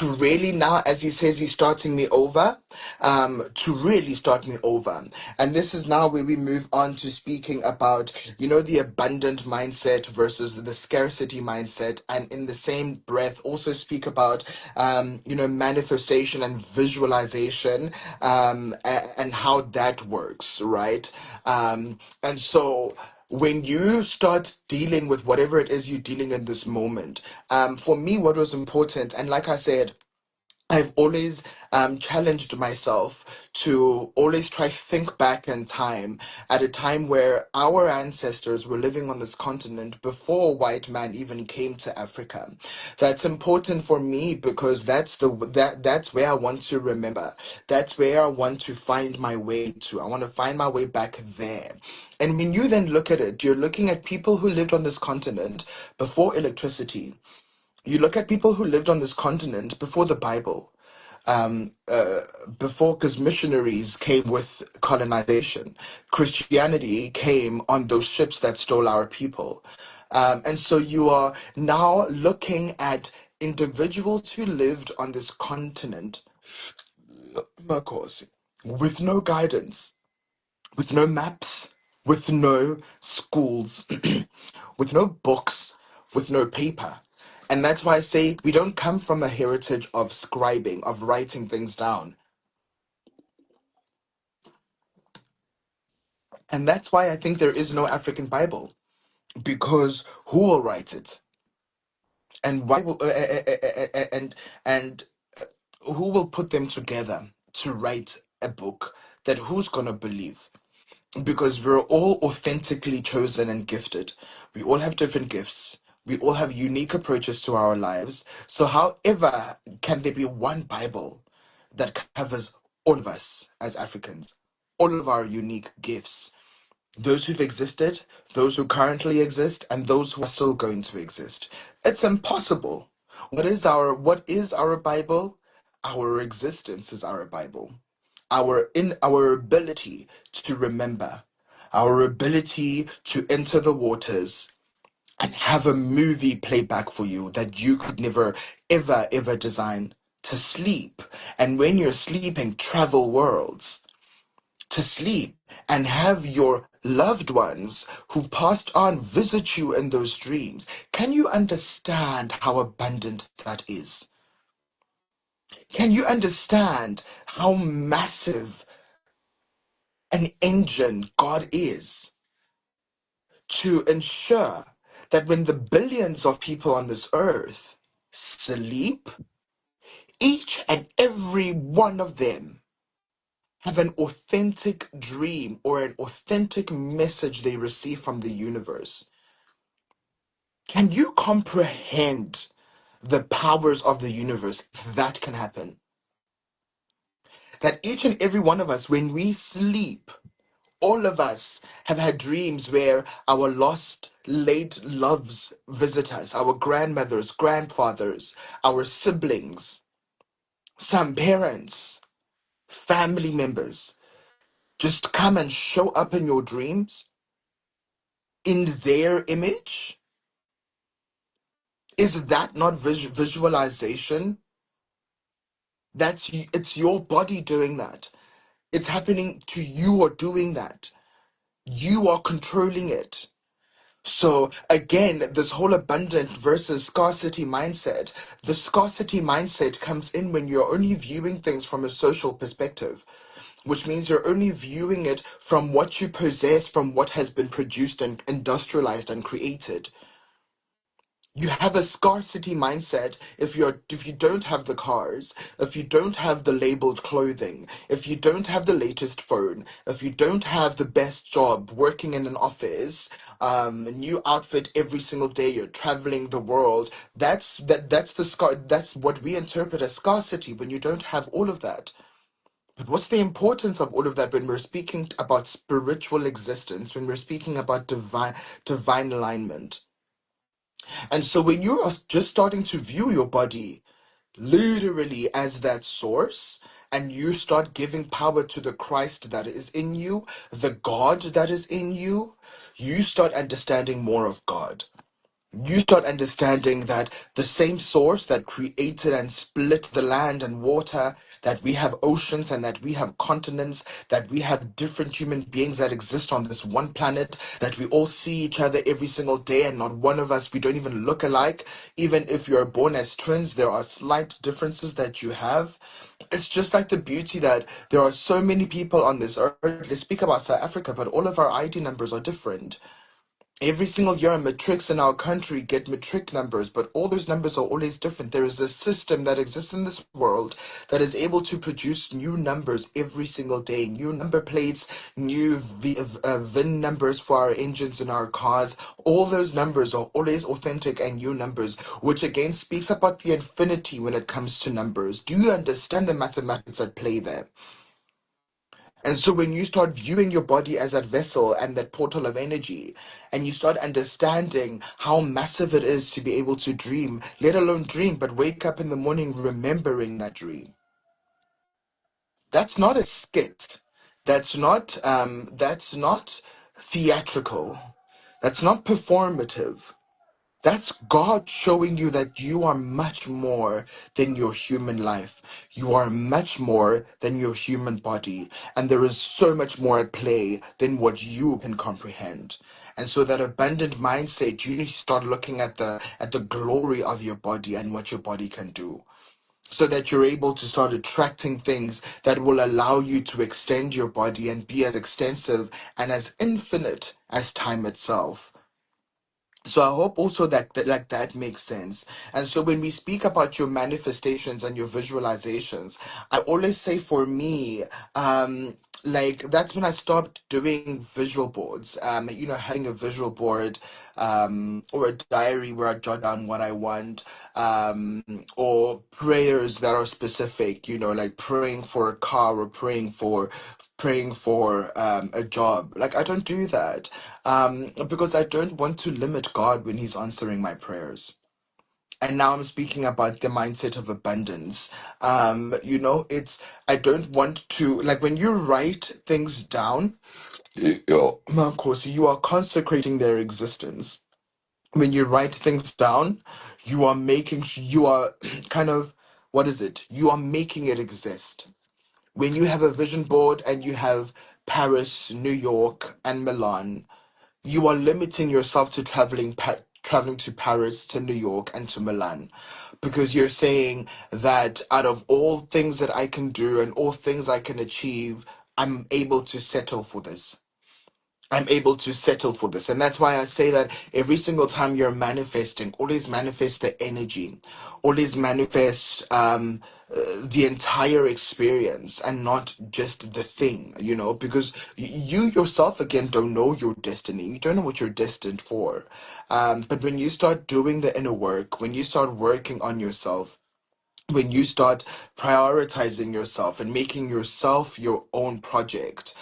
really now, as he says, he's starting me over, to really start me over. And this is now where we move on to speaking about, you know, the abundant mindset versus the scarcity mindset. And in the same breath, also speak about, you know, manifestation and visualization, and how that works, right? And so, when you start dealing with whatever it is you're dealing in this moment, for me, what was important, and like I said, I've always challenged myself to always try think back in time at a time where our ancestors were living on this continent before white man even came to Africa. That's important for me because that's where I want to remember. That's where I want to find my way to. I want to find my way back there. And when you then look at it, you're looking at people who lived on this continent before electricity. You look at people who lived on this continent before the Bible, um, uh, before, because missionaries came with colonization. Christianity came on those ships that stole our people. And so you are now looking at individuals who lived on this continent, of course, with no guidance, with no maps, with no schools, with no books, with no paper. And that's why I say we don't come from a heritage of scribing, of writing things down. And that's why I think there is no African Bible, because who will write it? And why will, and who will put them together to write a book that who's going to believe? Because we're all authentically chosen and gifted. We all have different gifts. We all have unique approaches to our lives. So, however, can there be one Bible that covers all of us as Africans, all of our unique gifts? Those who've existed, those who currently exist, and those who are still going to exist. It's impossible. What is our Bible? Our existence is our Bible. Our ability to remember, our ability to enter the waters and have a movie play back for you that you could never ever design, to sleep, and when you're sleeping travel worlds, to sleep and have your loved ones who've passed on visit you in those dreams. Can you understand how abundant that is? Can you understand how massive an engine God is to ensure that when the billions of people on this earth sleep, each and every one of them have an authentic dream or an authentic message they receive from the universe? Can you comprehend the powers of the universe if that can happen? That each and every one of us, when we sleep, all of us have had dreams where our lost, late loves visit us, our grandmothers, grandfathers, our siblings, some parents, family members just come and show up in your dreams in their image. Is that not visualization? It's your body doing that. It's happening to you or doing that. You are controlling it. So again, this whole abundant versus scarcity mindset, the scarcity mindset comes in when you're only viewing things from a social perspective, which means you're only viewing it from what you possess, from what has been produced and industrialized and created. You have a scarcity mindset if you don't have the cars, if you don't have the labeled clothing, if you don't have the latest phone, if you don't have the best job working in an office, a new outfit every single day, you're traveling the world. That's what we interpret as scarcity when you don't have all of that. But what's the importance of all of that when we're speaking about spiritual existence, when we're speaking about divine alignment? And so when you are just starting to view your body literally as that source, and you start giving power to the Christ that is in you, the God that is in you, you start understanding more of God. You start understanding that the same source that created and split the land and water, that we have oceans and that we have continents, that we have different human beings that exist on this one planet, that we all see each other every single day and not one of us, we don't even look alike. Even if you're born as twins, there are slight differences that you have. It's just like the beauty that there are so many people on this earth. Let's speak about South Africa, but all of our ID numbers are different. Every single year, matrics in our country get matric numbers, but all those numbers are always different. There is a system that exists in this world that is able to produce new numbers every single day, new number plates, new VIN numbers for our engines in our cars. All those numbers are always authentic and new numbers, which again speaks about the infinity when it comes to numbers. Do you understand the mathematics at play there? And so when you start viewing your body as that vessel and that portal of energy, and you start understanding how massive it is to be able to dream, let alone dream, but wake up in the morning remembering that dream. That's not a skit. That's not theatrical. That's not performative. That's God showing you that you are much more than your human life. You are much more than your human body. And there is so much more at play than what you can comprehend. And so that abundant mindset, you need to start looking at the glory of your body and what your body can do. So that you're able to start attracting things that will allow you to extend your body and be as extensive and as infinite as time itself. So I hope also that makes sense. And so when we speak about your manifestations and your visualizations, I always say for me, like that's when I stopped doing visual boards. Having a visual board, or a diary where I jot down what I want, or prayers that are specific, like praying for a car or praying for a job. Like I don't do that, because I don't want to limit God when He's answering my prayers. And now I'm speaking about the mindset of abundance. It's I don't want to, like, when you write things down, of course, you are consecrating their existence. When you write things down, you are kind of, what is it? You are making it exist. When you have a vision board and you have Paris, New York, and Milan, you are limiting yourself to traveling to Paris, to New York, and to Milan, because you're saying that out of all things that I can do and all things I can achieve, I'm able to settle for this. I'm able to settle for this. And that's why I say that every single time you're manifesting, always manifest the energy, always manifest the entire experience and not just the thing, because you yourself, again, don't know your destiny. You don't know what you're destined for. But when you start doing the inner work, when you start working on yourself, when you start prioritizing yourself and making yourself your own project,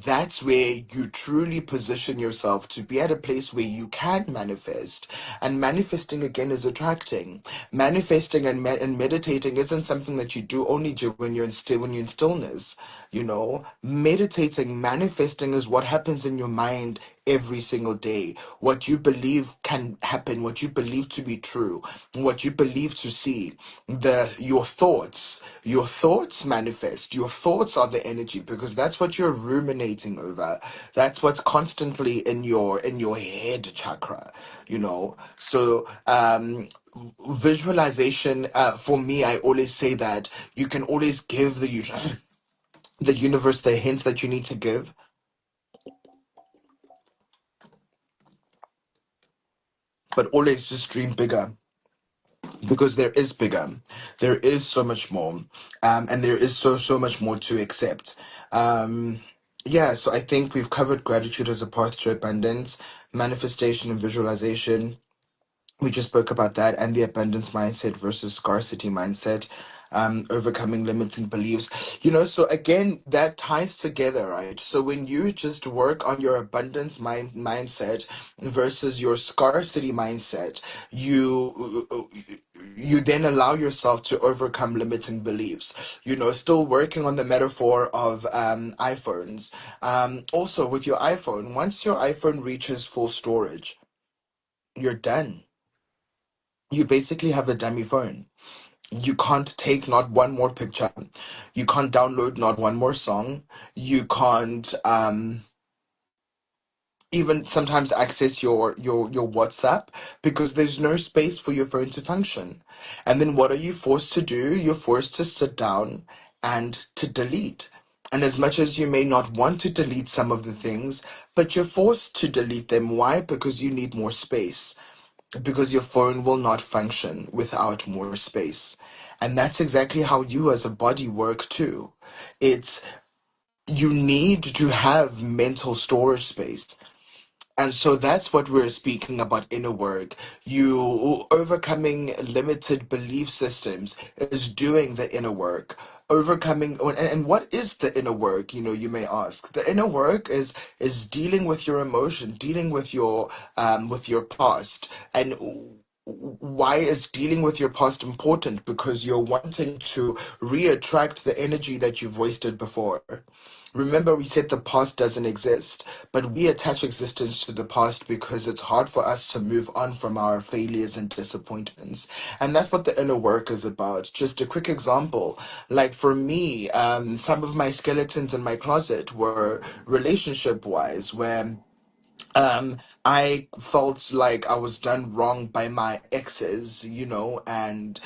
that's where you truly position yourself to be at a place where you can manifest. And manifesting, again, is attracting. Manifesting and meditating isn't something that you do only when you're in stillness. Meditating, manifesting is what happens in your mind every single day. What you believe can happen, what you believe to be true, what you believe to see. Your thoughts manifest. Your thoughts are the energy, because that's what you're ruminating over. That's what's constantly in your head chakra. So visualization, for me, I always say that you can always give the universe the hints that you need to give, but always just dream bigger, because there is bigger, there is so much more, and there is so much more to accept. Yeah, so I think we've covered gratitude as a path to abundance, manifestation and visualization. We just spoke about that, and the abundance mindset versus scarcity mindset, overcoming limiting beliefs. So again, that ties together, right? So when you just work on your abundance mindset versus your scarcity mindset, you then allow yourself to overcome limiting beliefs. Still working on the metaphor of iPhones. Also, with your iPhone, once your iPhone reaches full storage, you're done. You basically have a dummy phone. You can't take not one more picture. You can't download not one more song. You can't even sometimes access your WhatsApp, because there's no space for your phone to function. And then what are you forced to do? You're forced to sit down and to delete. And as much as you may not want to delete some of the things, but you're forced to delete them. Why? Because you need more space, because your phone will not function without more space. And that's exactly how you as a body work too. It's You need to have mental storage space. And so that's what we're speaking about inner work. You overcoming limited belief systems is doing the inner work. Overcoming and what is the inner work? You may ask. The inner work is dealing with your emotion, dealing with your past. And why is dealing with your past important? Because you're wanting to re-attract the energy that you've wasted before. Remember, we said the past doesn't exist, but we attach existence to the past because it's hard for us to move on from our failures and disappointments. And that's what the inner work is about. Just a quick example, like for me, some of my skeletons in my closet were relationship wise, where I felt like I was done wrong by my exes, and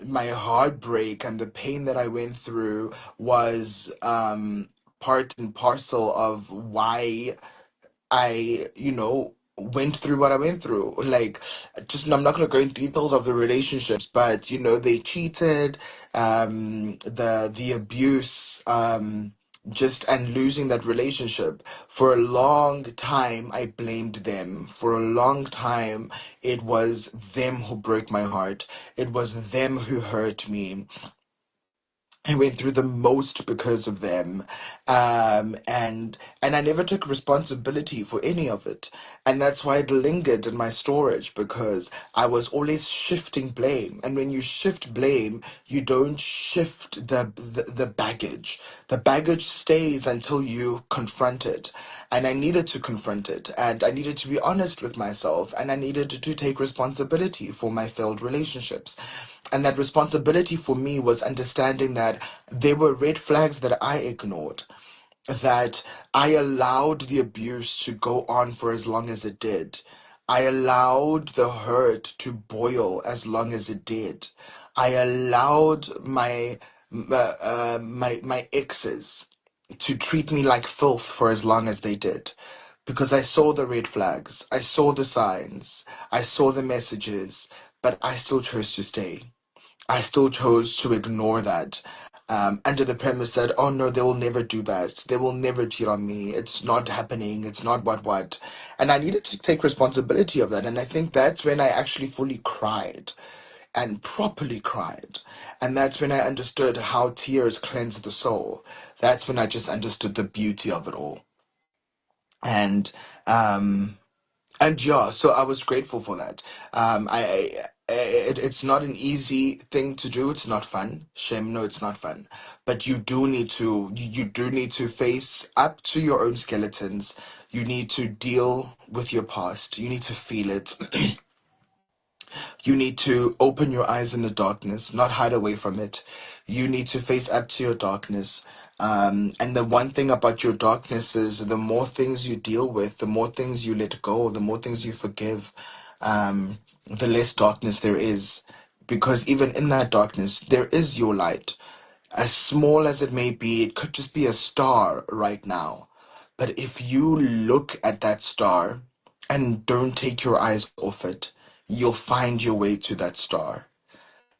my heartbreak and the pain that I went through was part and parcel of why I, went through what I went through. Like, just I'm not gonna go in details of the relationships, but they cheated, the abuse, just and losing that relationship. For a long time, I blamed them. For a long time, it was them who broke my heart. It was them who hurt me. I went through the most because of them, and I never took responsibility for any of it, and that's why it lingered in my storage because I was always shifting blame, and when you shift blame, you don't shift the baggage. The baggage stays until you confront it, and I needed to confront it, and I needed to be honest with myself, and I needed to take responsibility for my failed relationships. And that responsibility for me was understanding that there were red flags that I ignored, that I allowed the abuse to go on for as long as it did. I allowed the hurt to boil as long as it did. I allowed my exes to treat me like filth for as long as they did. Because I saw the red flags, I saw the signs, I saw the messages, but I still chose to stay. I still chose to ignore that, under the premise that, oh no, they will never do that. They will never cheat on me. It's not happening. It's not what. And I needed to take responsibility of that. And I think that's when I actually fully cried and properly cried. And that's when I understood how tears cleanse the soul. That's when I just understood the beauty of it all. And um, and yeah, so I was grateful for that. It's not an easy thing to do. It's not fun. Shame, no, it's not fun. But you do need to face up to your own skeletons. You need to deal with your past. You need to feel it. You need to open your eyes in the darkness, not hide away from it. You need to face up to your darkness. And the one thing about your darkness is the more things you deal with, the more things you let go, the more things you forgive, the less darkness there is. Because even in that darkness, there is your light. As small as it may be, it could just be a star right now. But if you look at that star and don't take your eyes off it, you'll find your way to that star.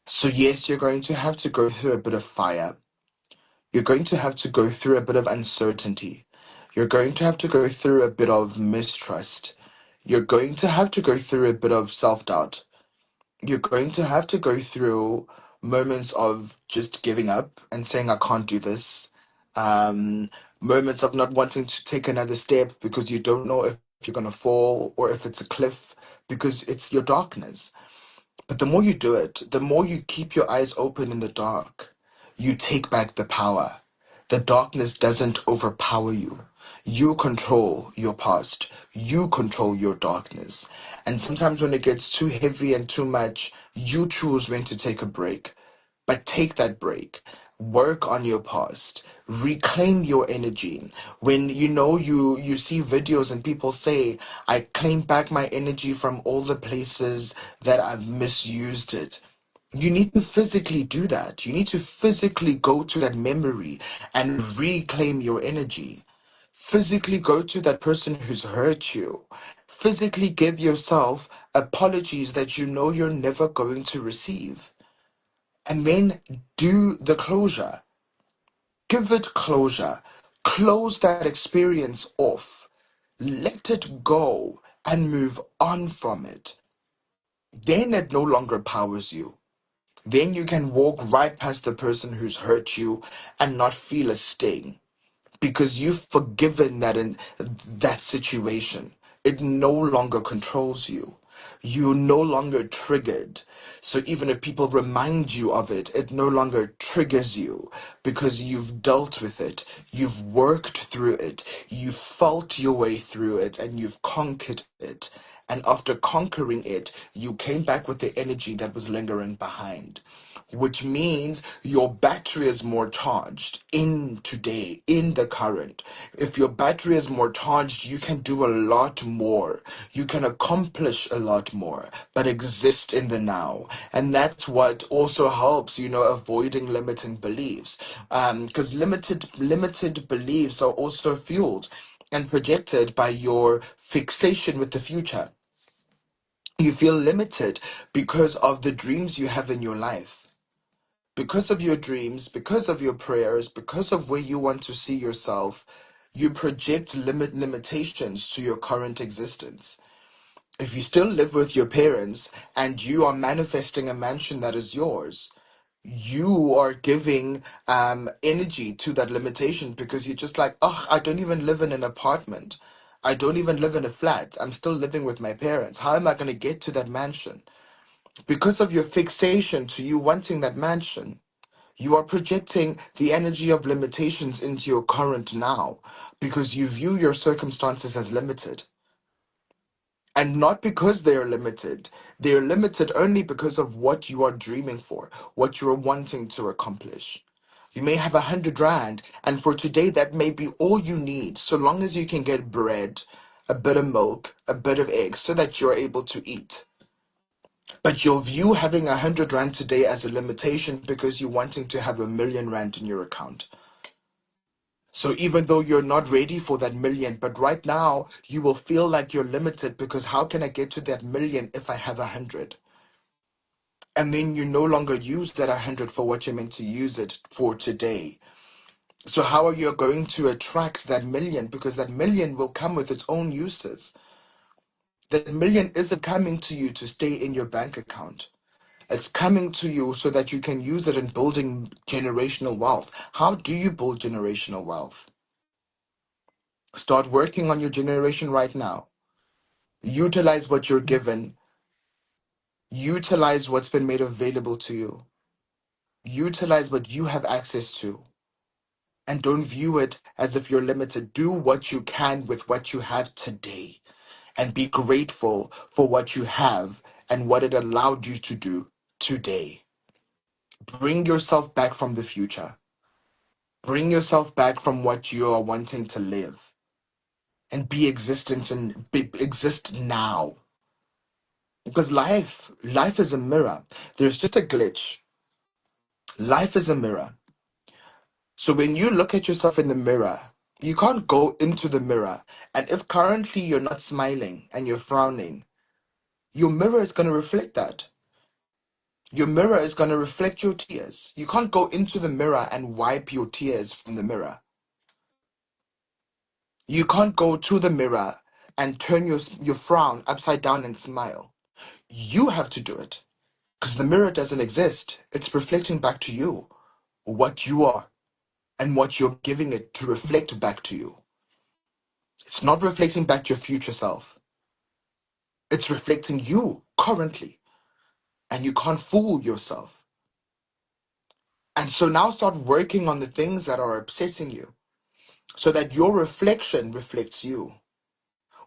So, yes, you're going to have to go through a bit of fire. You're going to have to go through a bit of uncertainty. You're going to have to go through a bit of mistrust. You're going to have to go through a bit of self doubt. You're going to have to go through moments of just giving up and saying, I can't do this. Um, Moments of not wanting to take another step because you don't know if you're going to fall or if it's a cliff because it's your darkness. But the more you do it, the more you keep your eyes open in the dark, you take back the power. The darkness doesn't overpower you. You control your past. You control your darkness. And sometimes when it gets too heavy and too much, you choose when to take a break. But take that break. Work on your past. Reclaim your energy. When you see videos and people say, I claim back my energy from all the places that I've misused it. You need to physically do that. You need to physically go to that memory and reclaim your energy. Physically go to that person who's hurt you. Physically give yourself apologies that you know you're never going to receive. And then do the closure. Give it closure. Close that experience off. Let it go and move on from it. Then it no longer powers you. Then you can walk right past the person who's hurt you and not feel a sting because you've forgiven that in that situation. It no longer controls you. you're no longer triggered. So even if people remind you of it, it no longer triggers you because you've dealt with it, you've worked through it, you've fought your way through it, and you've conquered it. And after conquering it, you came back with the energy that was lingering behind, which means your battery is more charged in today, in the current. If your battery is more charged, you can do a lot more. You can accomplish a lot more, but exist in the now. And that's what also helps, avoiding limiting beliefs. Because limited beliefs are also fueled and projected by your fixation with the future. You feel limited because of the dreams you have in your life, because of your dreams, because of your prayers, because of where you want to see yourself. You project limitations to your current existence. If you still live with your parents and you are manifesting a mansion that is yours, you are giving energy to that limitation because you're just like, oh, I don't even live in an apartment. I don't even live in a flat. I'm still living with my parents. How am I going to get to that mansion? Because of your fixation to you wanting that mansion, you are projecting the energy of limitations into your current now because you view your circumstances as limited. And not because they are limited. They are limited only because of what you are dreaming for, what you are wanting to accomplish. You may have 100 rand, and for today, that may be all you need, so long as you can get bread, a bit of milk, a bit of eggs, so that you're able to eat. But you'll view having 100 rand today as a limitation because you're wanting to have 1 million rand in your account. So even though you're not ready for that million, but right now you will feel like you're limited because how can I get to that million if I have 100? And then you no longer use that 100 for what you're meant to use it for today. So how are you going to attract that million? Because that million will come with its own uses. That million isn't coming to you to stay in your bank account. It's coming to you so that you can use it in building generational wealth. How do you build generational wealth? Start working on your generation right now. Utilize what you're given. Utilize what's been made available to you. Utilize what you have access to. And don't view it as if you're limited. Do what you can with what you have today. And be grateful for what you have and what it allowed you to do today. Bring yourself back from the future. Bring yourself back from what you are wanting to live. And exist now. Because life is a mirror. There's just a glitch. Life is a mirror. So when you look at yourself in the mirror, you can't go into the mirror. And if currently you're not smiling and you're frowning, your mirror is going to reflect that. Your mirror is going to reflect your tears. You can't go into the mirror and wipe your tears from the mirror. You can't go to the mirror and turn your frown upside down and smile. You have to do it because the mirror doesn't exist. It's reflecting back to you what you are and what you're giving it to reflect back to you. It's not reflecting back to your future self. It's reflecting you currently, and you can't fool yourself. And so now start working on the things that are obsessing you so that your reflection reflects you.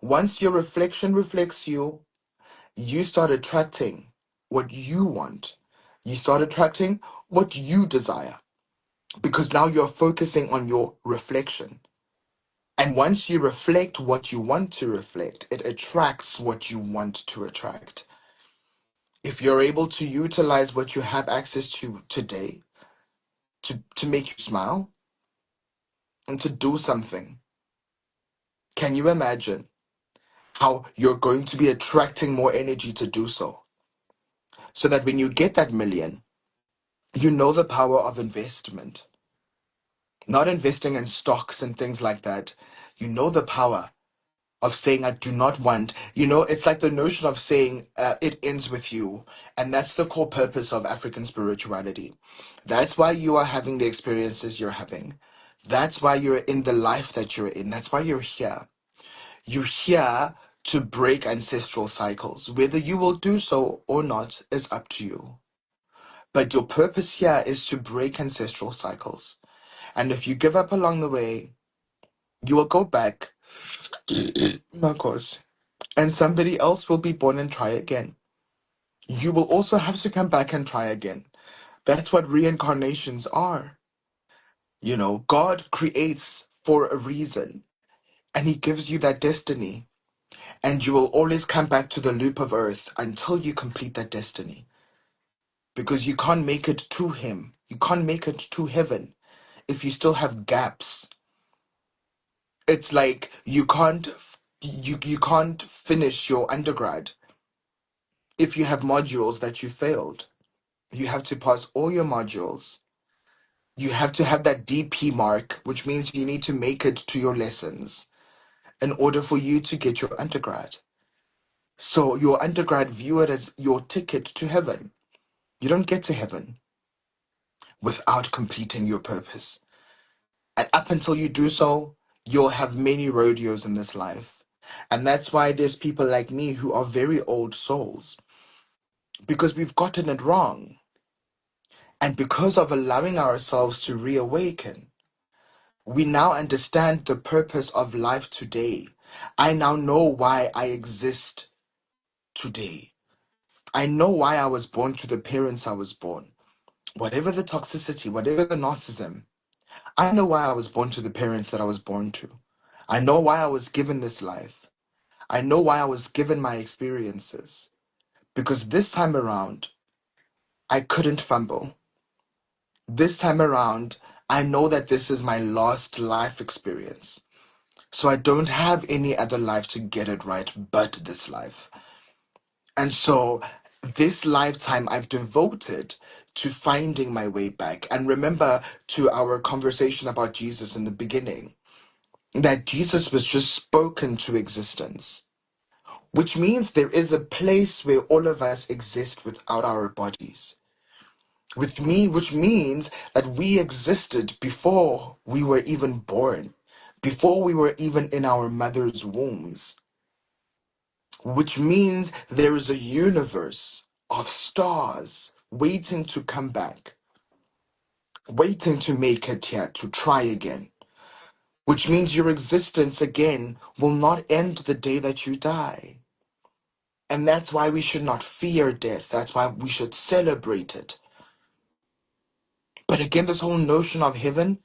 Once your reflection reflects you, you start attracting what you want. You start attracting what you desire because now you're focusing on your reflection. And once you reflect what you want to reflect, it attracts what you want to attract. If you're able to utilize what you have access to today to make you smile and to do something, can you imagine how you're going to be attracting more energy to do so? So that when you get that million, you know the power of investment, not investing in stocks and things like that. You know the power of saying, I do not want, it's like the notion of saying it ends with you. And that's the core purpose of African spirituality. That's why you are having the experiences you're having. That's why you're in the life that you're in. That's why you're here. You're here to break ancestral cycles. Whether you will do so or not is up to you. But your purpose here is to break ancestral cycles. And if you give up along the way, you will go back, of course, and somebody else will be born and try again. You will also have to come back and try again. That's what reincarnations are. You know, God creates for a reason, and He gives you that destiny. And you will always come back to the loop of earth until you complete that destiny. Because you can't make it to Him. You can't make it to heaven if you still have gaps. It's like you can't finish your undergrad if you have modules that you failed. You have to pass all your modules. You have to have that DP mark, which means you need to make it to your lessons in order for you to get your undergrad. So your undergrad, view it as your ticket to heaven. You don't get to heaven without completing your purpose. And up until you do so, you'll have many rodeos in this life. And that's why there's people like me who are very old souls, because we've gotten it wrong. And because of allowing ourselves to reawaken, we now understand the purpose of life today. I now know why I exist today. I know why I was born to the parents I was born. Whatever the toxicity, whatever the narcissism, I know why I was born to the parents that I was born to. I know why I was given this life. I know why I was given my experiences. Because this time around, I couldn't fumble. This time around, I know that this is my last life experience. So I don't have any other life to get it right but this life. And so this lifetime I've devoted to finding my way back. And remember to our conversation about Jesus in the beginning, that Jesus was just spoken to existence, which means there is a place where all of us exist without our bodies. With me, which means that we existed before we were even born, before we were even in our mother's wombs, which means there is a universe of stars waiting to come back, waiting to make it here, to try again, which means your existence again will not end the day that you die. And that's why we should not fear death. That's why we should celebrate it. But again, this whole notion of heaven,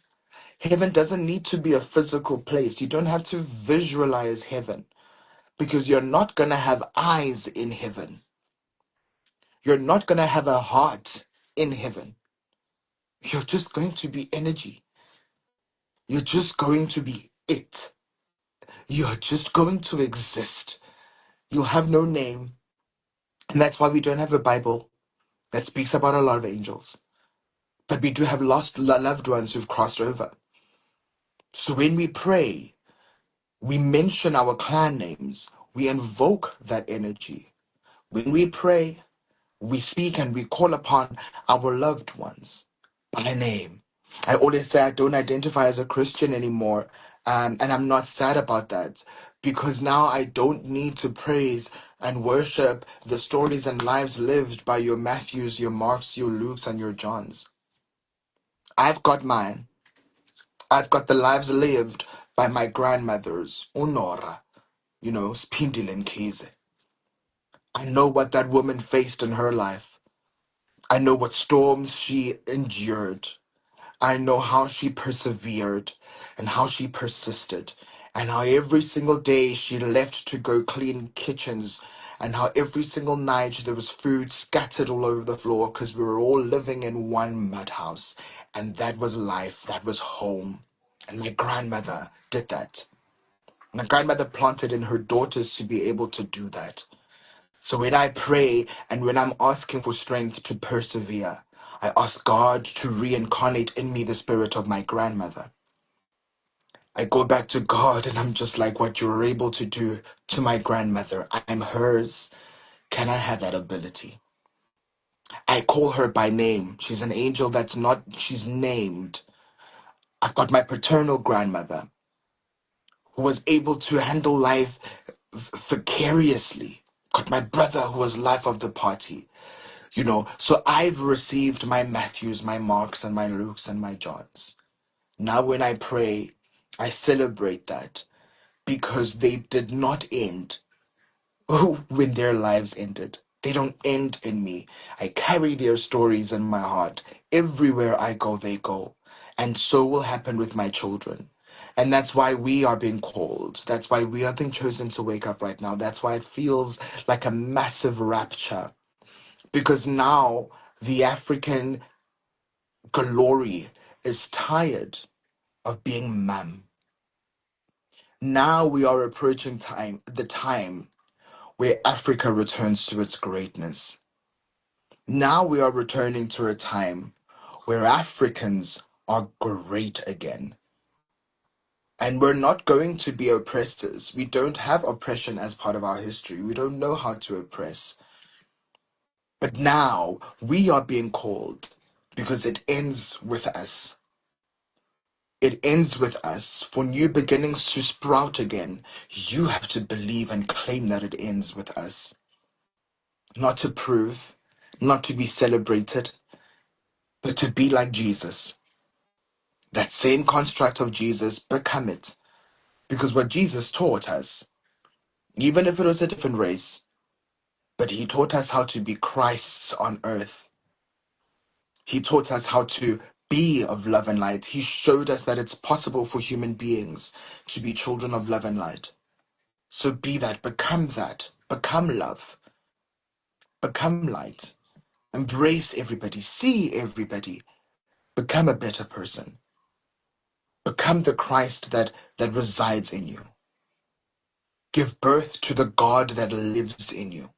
heaven doesn't need to be a physical place. You don't have to visualize heaven because you're not going to have eyes in heaven. You're not going to have a heart in heaven. You're just going to be energy. You're just going to be it. You're just going to exist. You'll have no name. And that's why we don't have a Bible that speaks about a lot of angels. But we do have lost loved ones who've crossed over. So when we pray, we mention our clan names. We invoke that energy. When we pray, we speak and we call upon our loved ones by name. I always say I don't identify as a Christian anymore, and I'm not sad about that because now I don't need to praise and worship the stories and lives lived by your Matthews, your Marks, your Lukes, and your Johns. I've got mine. I've got the lives lived by my grandmothers, Honora, Spindile and Keze. I know what that woman faced in her life. I know what storms she endured. I know how she persevered and how she persisted, and how every single day she left to go clean kitchens, and how every single night there was food scattered all over the floor because we were all living in one mud house. And that was life, that was home. And my grandmother did that. My grandmother planted in her daughters to be able to do that. So when I pray and when I'm asking for strength to persevere, I ask God to reincarnate in me the spirit of my grandmother. I go back to God and I'm just like what you were able to do to my grandmother. I'm hers. Can I have that ability? I call her by name. She's an angel she's named. I've got my paternal grandmother who was able to handle life vicariously. Got my brother who was life of the party. So I've received my Matthews, my Marks, and my Lukes, and my Johns. Now, when I pray, I celebrate that because they did not end when their lives ended. They don't end in me. I carry their stories in my heart. Everywhere I go, they go. And so will happen with my children. And that's why we are being called. That's why we are being chosen to wake up right now. That's why it feels like a massive rapture. Because now the African glory is tired of being mum. Now we are approaching the time where Africa returns to its greatness. Now we are returning to a time where Africans are great again. And we're not going to be oppressors. We don't have oppression as part of our history. We don't know how to oppress. But now we are being called because it ends with us. It ends with us. For new beginnings to sprout again, you have to believe and claim that it ends with us. Not to prove, not to be celebrated, but to be like Jesus. That same construct of Jesus, become it. Because what Jesus taught us, even if it was a different race, but he taught us how to be Christs on earth. He taught us how to be of love and light. He showed us that it's possible for human beings to be children of love and light. So be that, become love, become light, embrace everybody, see everybody, become a better person, become the Christ that resides in you. Give birth to the God that lives in you.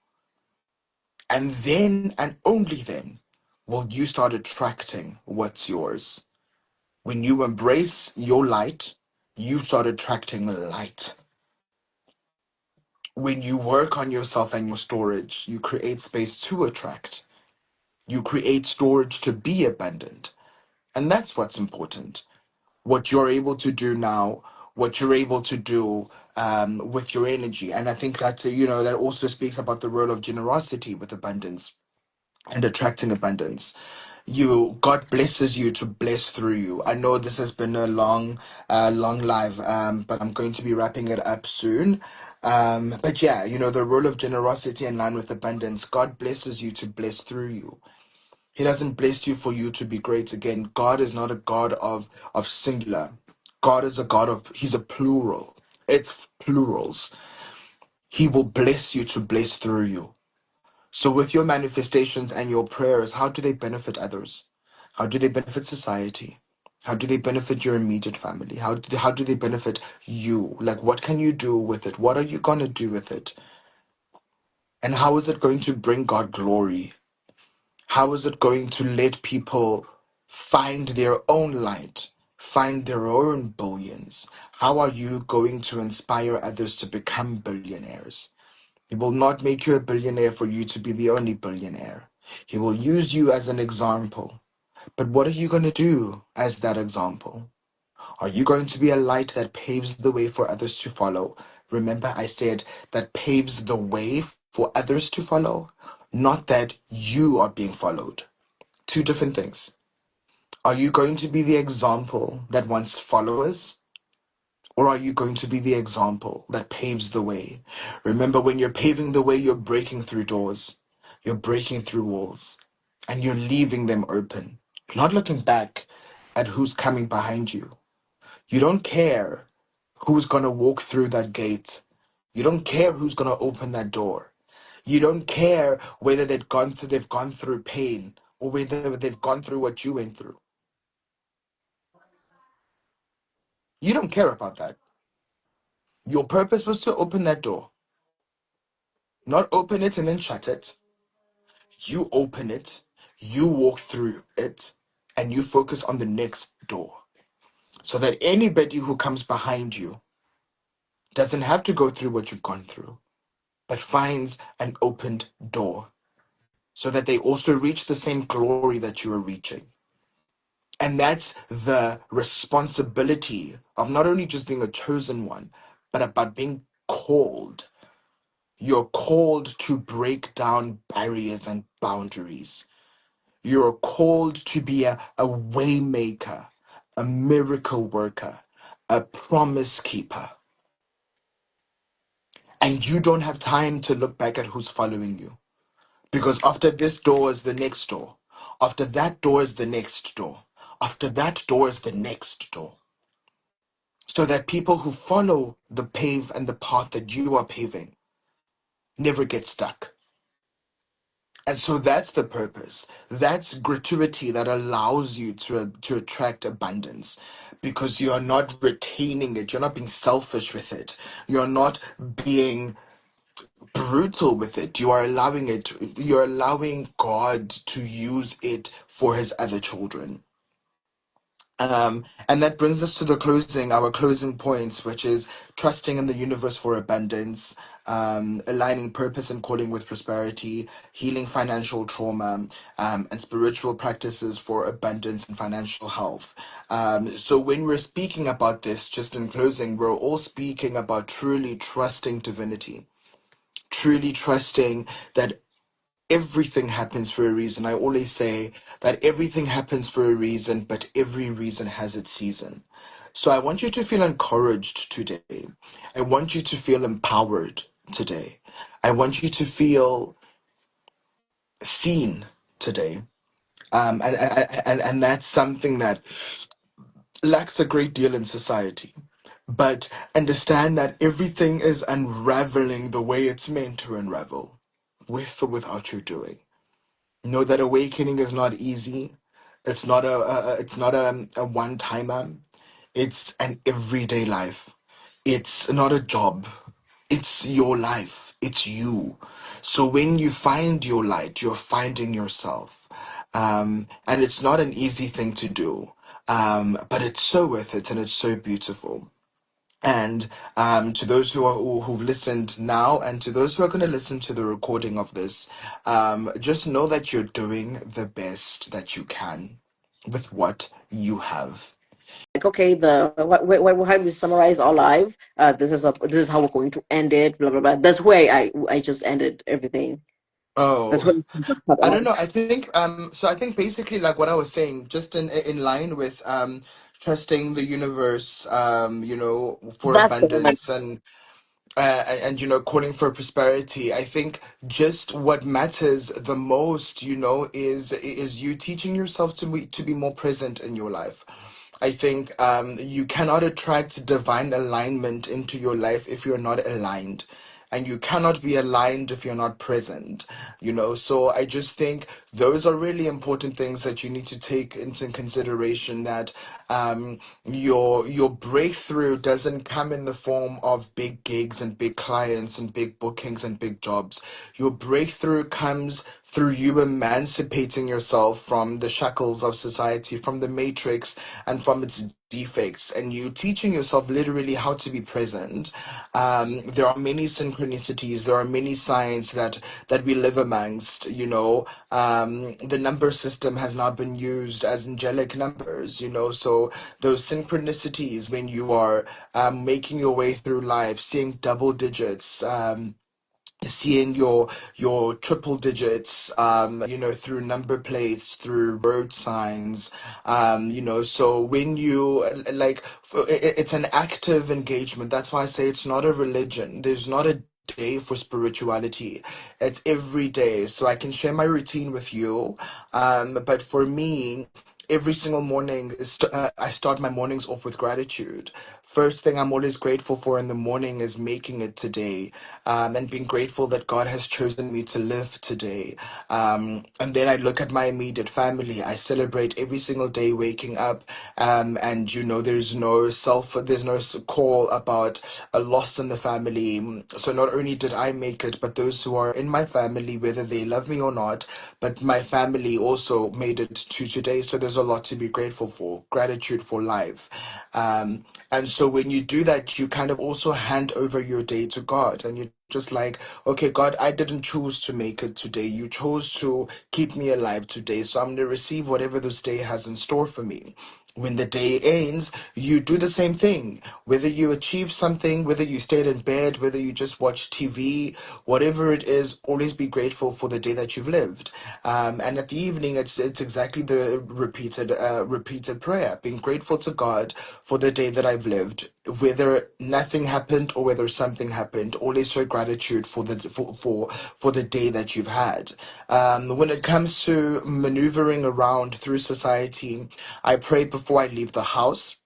And then, and only then, will you start attracting what's yours. When you embrace your light, you start attracting light. When you work on yourself and your storage, you create space to attract. You create storage to be abundant. And that's what's important. What you're able to do now, what you're able to do with your energy. And I think that also speaks about the role of generosity with abundance and attracting abundance. God blesses you to bless through you. I know this has been a long live, but I'm going to be wrapping it up soon. But yeah, the role of generosity in line with abundance. God blesses you to bless through you. He doesn't bless you for you to be great again. God is not a God of singular. God is a God of, he's a plural. It's plurals. He will bless you to bless through you. So with your manifestations and your prayers, how do they benefit others? How do they benefit society? How do they benefit your immediate family? How do they benefit you? Like, what can you do with it? What are you going to do with it? And how is it going to bring God glory? How is it going to let people find their own light, find their own billions? How are you going to inspire others to become billionaires? He will not make you a billionaire for you to be the only billionaire. He will use you as an example. But what are you going to do as that example? Are you going to be a light that paves the way for others to follow? Remember, I said that paves the way for others to follow, not that you are being followed. Two different things. Are you going to be the example that wants followers? Or are you going to be the example that paves the way? Remember, when you're paving the way, you're breaking through doors, you're breaking through walls, and you're leaving them open. You're not looking back at who's coming behind you. You don't care who's going to walk through that gate. You don't care who's going to open that door. You don't care whether they've gone through pain or whether they've gone through what you went through. You don't care about that. Your purpose was to open that door, not open it and then shut it. You open it, you walk through it, and you focus on the next door so that anybody who comes behind you doesn't have to go through what you've gone through, but finds an opened door so that they also reach the same glory that you are reaching. And that's the responsibility of not only just being a chosen one, but about being called. You're called to break down barriers and boundaries. You're called to be a way maker, a miracle worker, a promise keeper. And you don't have time to look back at who's following you. Because after this door is the next door. After that door is the next door. After that door is the next door. So that people who follow the pave and the path that you are paving never get stuck. And so that's the purpose. That's gratuity that allows you to attract abundance, because you are not retaining it. You're not being selfish with it. You're not being brutal with it. You are allowing it. You're allowing God to use it for His other children. And that brings us to our closing points, which is trusting in the universe for abundance, aligning purpose and calling with prosperity, healing financial trauma, and spiritual practices for abundance and financial health. So when we're speaking about this, just in closing, we're all speaking about truly trusting divinity, truly trusting that everything happens for a reason. I always say that everything happens for a reason, but every reason has its season. So I want you to feel encouraged today. I want you to feel empowered today. I want you to feel seen today. And that's something that lacks a great deal in society. But understand that everything is unraveling the way it's meant to unravel, with or without your doing. Know that awakening is not easy. It's not a one timer. It's an everyday life. It's not a job. It's your life. It's you. So when you find your light, you're finding yourself. And it's not an easy thing to do. But it's so worth it, and it's so beautiful. And to those who've listened now, and to those who are going to listen to the recording of this, just know that you're doing the best that you can with what you have. Like, okay, how we summarize our life. This is how we're going to end it. Blah blah blah. That's where I just ended everything. That's Oh, what we cut I don't know. out. I think basically like what I was saying, just in line with trusting the universe, for That's the one. abundance, and calling for prosperity. I think just what matters the most, is you teaching yourself to be more present in your life. I think you cannot attract divine alignment into your life if you're not aligned. And you cannot be aligned if you're not present. So I just think those are really important things that you need to take into consideration, that your breakthrough doesn't come in the form of big gigs and big clients and big bookings and big jobs. Your breakthrough comes through you emancipating yourself from the shackles of society, from the matrix, and from its defects, and you teaching yourself literally how to be present. There are many synchronicities, there are many signs that we live amongst. The number system has now been used as angelic numbers. So those synchronicities, when you are making your way through life, seeing double digits, seeing your triple digits, through number plates, through road signs. So when you it's an active engagement. That's why I say it's not a religion. There's not a day for spirituality. It's every day. So I can share my routine with you, but for me, every single morning I start my mornings off with gratitude. First thing I'm always grateful for in the morning is making it today, and being grateful that God has chosen me to live today. And then I look at my immediate family. I celebrate every single day waking up, and there's no call about a loss in the family. So not only did I make it, but those who are in my family, whether they love me or not, but my family also made it to today. So there's a lot to be grateful for. Gratitude for life. And so when you do that, you kind of also hand over your day to God, and you just like, okay, God, I didn't choose to make it today. You chose to keep me alive today. So I'm going to receive whatever this day has in store for me. When the day ends, you do the same thing. Whether you achieve something, whether you stayed in bed, whether you just watch TV, whatever it is, always be grateful for the day that you've lived. And at the evening, it's exactly the repeated prayer, being grateful to God for the day that I've lived. Whether nothing happened or whether something happened, always show gratitude for the day that you've had. When it comes to maneuvering around through society, I pray before I leave the house.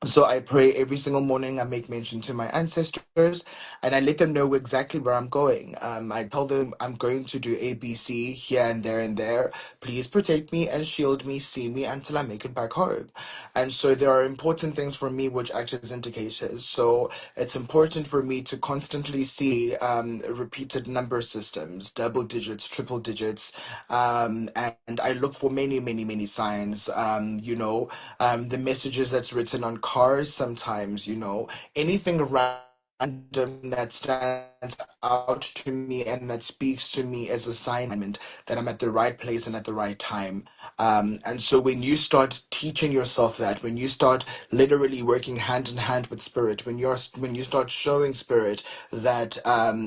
So I pray every single morning. I make mention to my ancestors, and I let them know exactly where I'm going. I tell them I'm going to do ABC here and there and there. Please protect me and shield me, see me until I make it back home. And so there are important things for me which act as indicators. So it's important for me to constantly see repeated number systems, double digits, triple digits, and I look for many, many, many signs. The messages that's written on cars sometimes, anything random that stands out to me and that speaks to me as a sign that I'm at the right place and at the right time. And so when you start teaching yourself that, when you start literally working hand in hand with spirit, when you start showing spirit that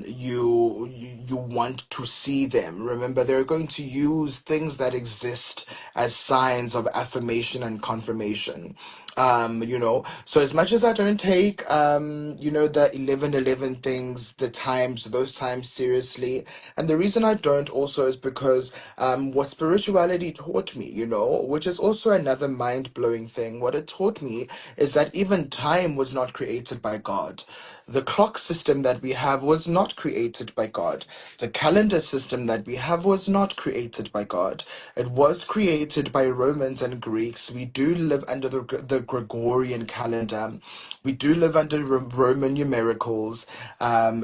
you want to see them, remember they're going to use things that exist as signs of affirmation and confirmation. So as much as I don't take the 11:11 things, the times, those times seriously, and the reason I don't also is because what spirituality taught me, which is also another mind-blowing thing. What it taught me is that even time was not created by God. The clock system that we have was not created by God. The calendar system that we have was not created by God. It was created by Romans and Greeks. We do live under the Gregorian calendar. We do live under Roman numericals.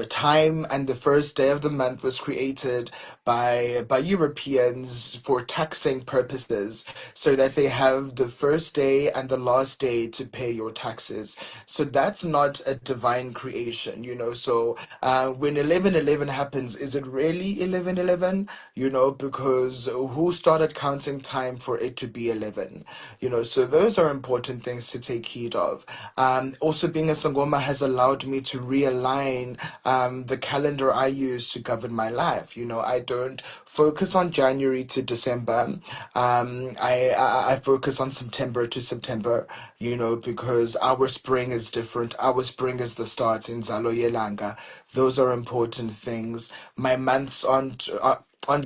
Time and the first day of the month was created by Europeans for taxing purposes, so that they have the first day and the last day to pay your taxes. So that's not a divine creation, So when 11:11 happens, is it really 11:11? Because who started counting time for it to be 11? So those are important things to take heed of. Also, being a Sangoma has allowed me to realign the calendar I use to govern my life. I don't focus on January to December. I focus on September to September, because our spring is different. Our spring is the start in Zalo Yelanga. Those are important things. My months aren't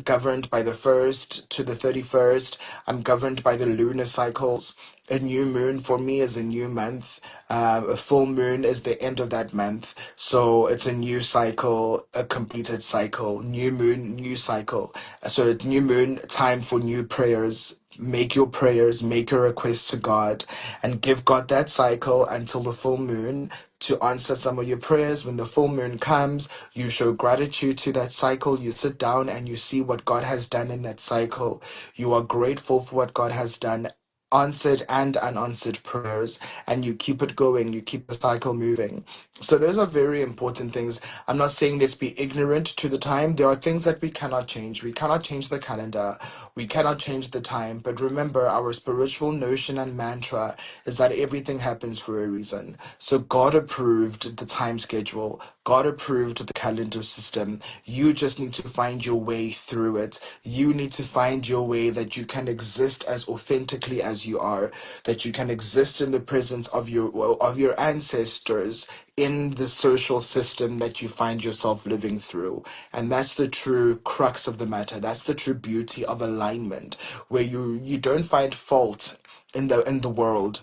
governed by the 1st to the 31st. I'm governed by the lunar cycles. A new moon for me is a new month. A full moon is the end of that month. So it's a new cycle, a completed cycle. New moon, new cycle. So it's new moon, time for new prayers. Make your prayers, make your requests to God, and give God that cycle until the full moon to answer some of your prayers. When the full moon comes, you show gratitude to that cycle. You sit down and you see what God has done in that cycle. You are grateful for what God has done, answered and unanswered prayers, and you keep it going, you keep the cycle moving. So those are very important things. I'm not saying let's be ignorant to the time. There are things that we cannot change. We cannot change the calendar, we cannot change the time, but remember, our spiritual notion and mantra is that everything happens for a reason. So God approved the time schedule, God approved the calendar system. You just need to find your way through it. You need to find your way that you can exist as authentically as you are, that you can exist in the presence of your ancestors in the social system that you find yourself living through. And that's the true crux of the matter. That's the true beauty of alignment, where you don't find fault in the world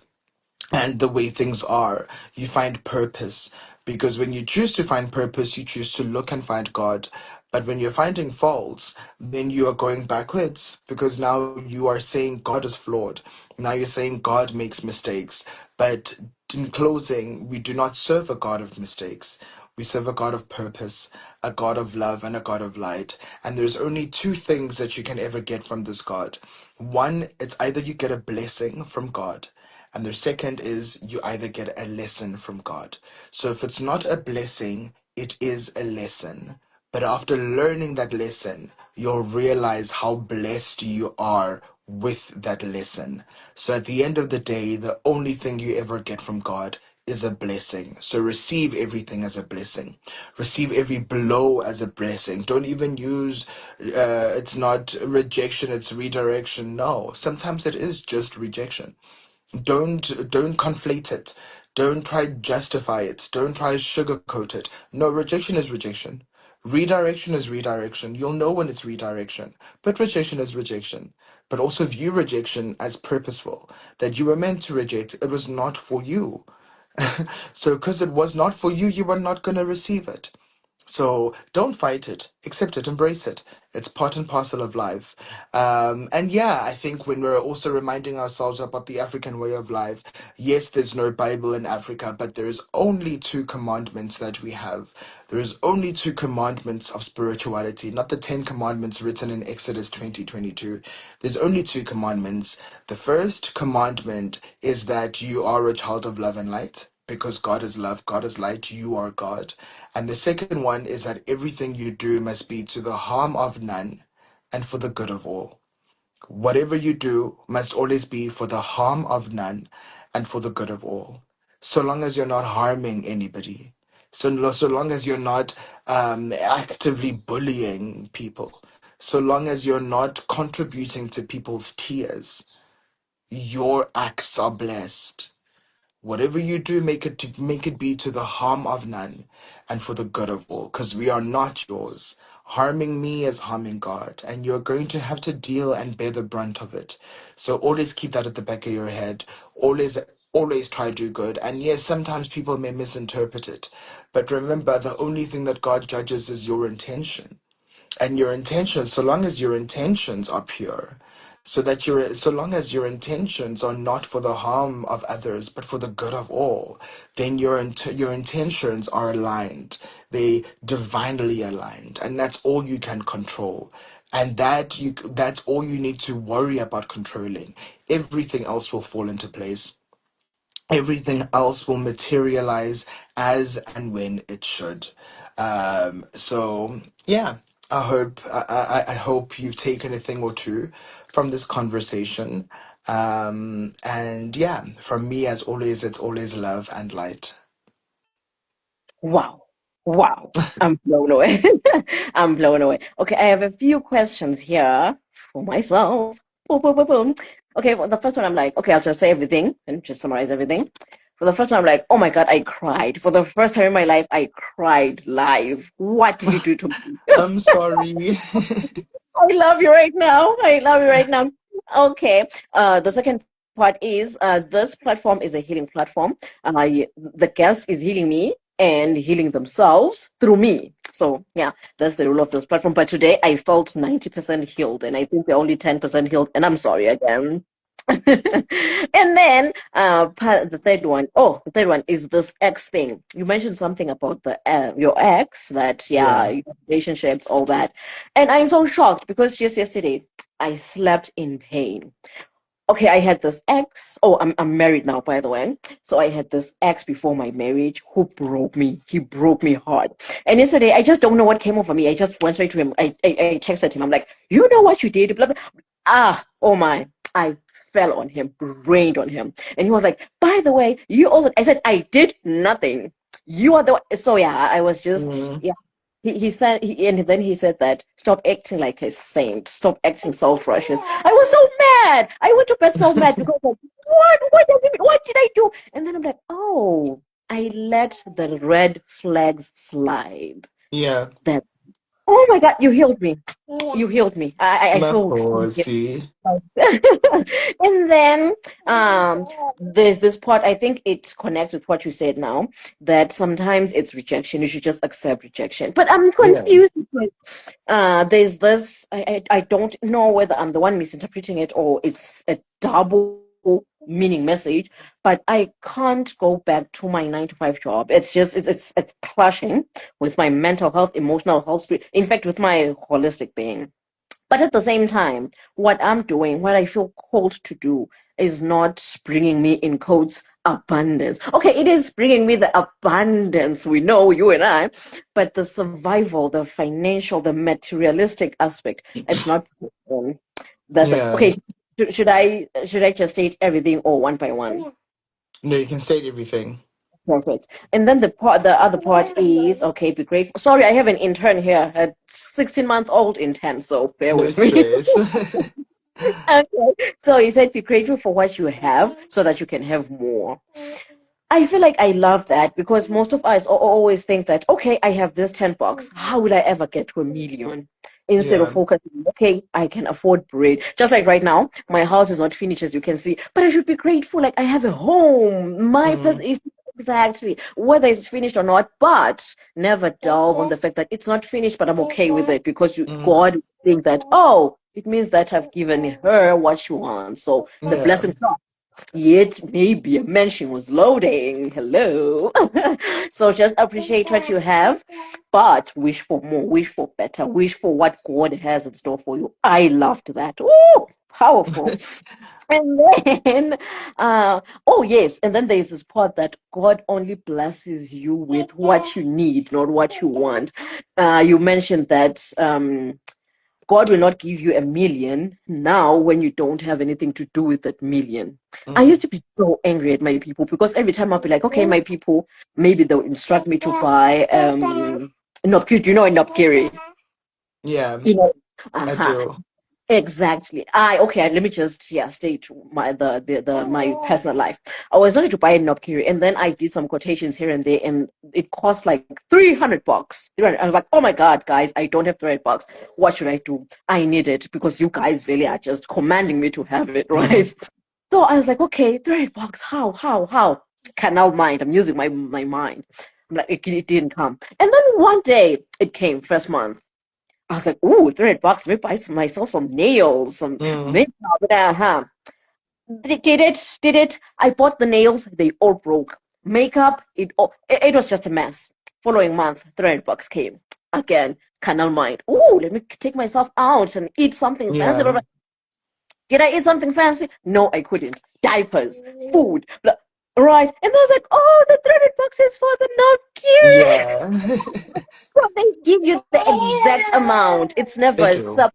and the way things are. You find purpose, because when you choose to find purpose, you choose to look and find God. But when you're finding faults, then you are going backwards, because now you are saying God is flawed. Now you're saying God makes mistakes. But in closing, we do not serve a God of mistakes. We serve a God of purpose, a God of love, and a God of light. And there's only two things that you can ever get from this God. One, it's either you get a blessing from God, and the second is you either get a lesson from God. So if it's not a blessing, it is a lesson. But after learning that lesson, you'll realize how blessed you are with that lesson. So at the end of the day, the only thing you ever get from God is a blessing. So receive everything as a blessing. Receive every blow as a blessing. Don't even use it's not rejection, it's redirection. No, sometimes it is just rejection. Don't conflate it. Don't try justify it. Don't try sugarcoat it. No, rejection is rejection. Redirection is redirection. You'll know when it's redirection. But rejection is rejection. But also view rejection as purposeful. That you were meant to reject. It was not for you. So because it was not for you, you were not going to receive it. So don't fight it, accept it, embrace it. It's part and parcel of life. And yeah, I think when we're also reminding ourselves about the African way of life, yes, there's no Bible in Africa, but there is only two commandments that we have. There is only two commandments of spirituality, not the 10 commandments written in Exodus 20:22. There's only two commandments. The first commandment is that you are a child of love and light. Because God is love, God is light, you are God. And the second one is that everything you do must be to the harm of none and for the good of all. Whatever you do must always be for the harm of none and for the good of all. So long as you're not harming anybody, so long as you're not actively bullying people, so long as you're not contributing to people's tears, your acts are blessed. Whatever you do, make it be to the harm of none and for the good of all, because we are not yours. Harming me is harming God, and you're going to have to deal and bear the brunt of it. So always keep that at the back of your head. Always try to do good. And yes, sometimes people may misinterpret it, but remember, the only thing that God judges is your intention. And your intentions, so long as your intentions are pure, so long as your intentions are not for the harm of others but for the good of all, then your intentions are aligned. They divinely aligned, and that's all you can control. And that's all you need to worry about controlling. Everything else will fall into place. Everything else will materialize as and when it should. So yeah, I hope you've taken a thing or two from this conversation. And yeah, from me as always, it's always love and light. Wow. Wow. I'm blown away. I'm blown away. Okay, I have a few questions here for myself. Boom, boom, boom, boom. Okay, well, the first one I'm like, okay, I'll just say everything and just summarize everything. For the first one, I'm like, oh my God, I cried. For the first time in my life, I cried live. What did you do to me? I'm sorry. I love you right now. I love you right now. Okay. The second part is this platform is a healing platform. The guest is healing me and healing themselves through me. So yeah, that's the rule of this platform. But today I felt 90% healed, and I think they're only 10% healed, and I'm sorry again. And then the third one is this ex thing. You mentioned something about the your ex that Yeah. yeah, relationships, all that. And I'm so shocked because just yesterday I slept in pain. Okay, I had this ex. Oh, I'm married now, by the way. So I had this ex before my marriage who broke me. He broke me hard. And yesterday, I just don't know what came over me. I just went straight to him. I texted him. I'm like, you know what you did? Blah, blah. Ah, oh my. I fell on him, rained on him. And he was like, by the way, you also. I said, I did nothing. You are the one. So yeah, I was just, Mm, yeah. He said, and then he said that stop acting like a saint, stop acting self-righteous. I was so mad. I went to bed so mad because like, what? What did I do? And then I'm like, oh, I let the red flags slide. yeah. That oh my God, you healed me. You healed me. I feel so good. See. And then there's this part, I think it connects with what you said now, that sometimes it's rejection. You should just accept rejection. But I'm Yeah. confused because there's this, I don't know whether I'm the one misinterpreting it or it's a double meaning message, but I can't go back to my 9 to 5 job. It's just, it's clashing with my mental health, emotional health, in fact, with my holistic being. But at the same time, what I'm doing, what I feel called to do, is not bringing me, in quotes, abundance. Okay, it is bringing me the abundance we know, you and I, but the survival, the financial, the materialistic aspect, it's not. That's the Yeah. okay. should I just state everything or one by one? No, you can state everything. Perfect. And then the other part is okay, be grateful. Sorry, I have an intern here, a 16-month-old intern, so bear No with me. stress. Okay. So he said be grateful for what you have so that you can have more. I feel like I love that because most of us always think that, okay, I have this 10 bucks. How will I ever get to a million? Instead of Yeah. focusing, okay, I can afford bread. Just like right now, my house is not finished, as you can see, but I should be grateful. Like I have a home. My person Mm, is exactly whether it's finished or not, but never delve on the fact that it's not finished, but I'm okay with it because mm, God think that, oh, it means that I've given her what she wants. So the yeah. blessing yet maybe a mention was loading. Hello. So just appreciate what you have, but wish for more, wish for better, wish for what God has in store for you. I loved that. Oh, powerful. And then, oh yes, and then there's this part that God only blesses you with what you need, not what you want. You mentioned that God will not give you a million now when you don't have anything to do with that million. I Mm, used to be so angry at my people because every time I'll be like, okay, my people, maybe they'll instruct me to buy Nopkiri. Do you know a Nopkiri? yeah, You know, I uh-huh. do. Exactly. I okay. Let me just stay to my the my personal life. I was ready to buy a Nopkiri, and then I did some quotations here and there, and it cost like 300 bucks. 300. I was like, oh my god, guys, I don't have 300 bucks. What should I do? I need it because you guys really are just commanding me to have it, Mm, right? So I was like, okay, 300 bucks. How? Canal mind. I'm using my mind. I'm like, it didn't come, and then one day it came. First month. I was like, ooh, 300 bucks. Let me buy myself some nails, some mm, makeup. Uh-huh. Did it. I bought the nails. They all broke. Makeup, it was just a mess. Following month, 300 bucks came. Again, canal mind. Ooh, let me take myself out and eat something fancy. yeah, Did I eat something fancy? No, I couldn't. Diapers, food, blah. Right. And I was like, oh, the 300 bucks is for the no. yeah. So they give you the exact amount. It's never They a do. sub.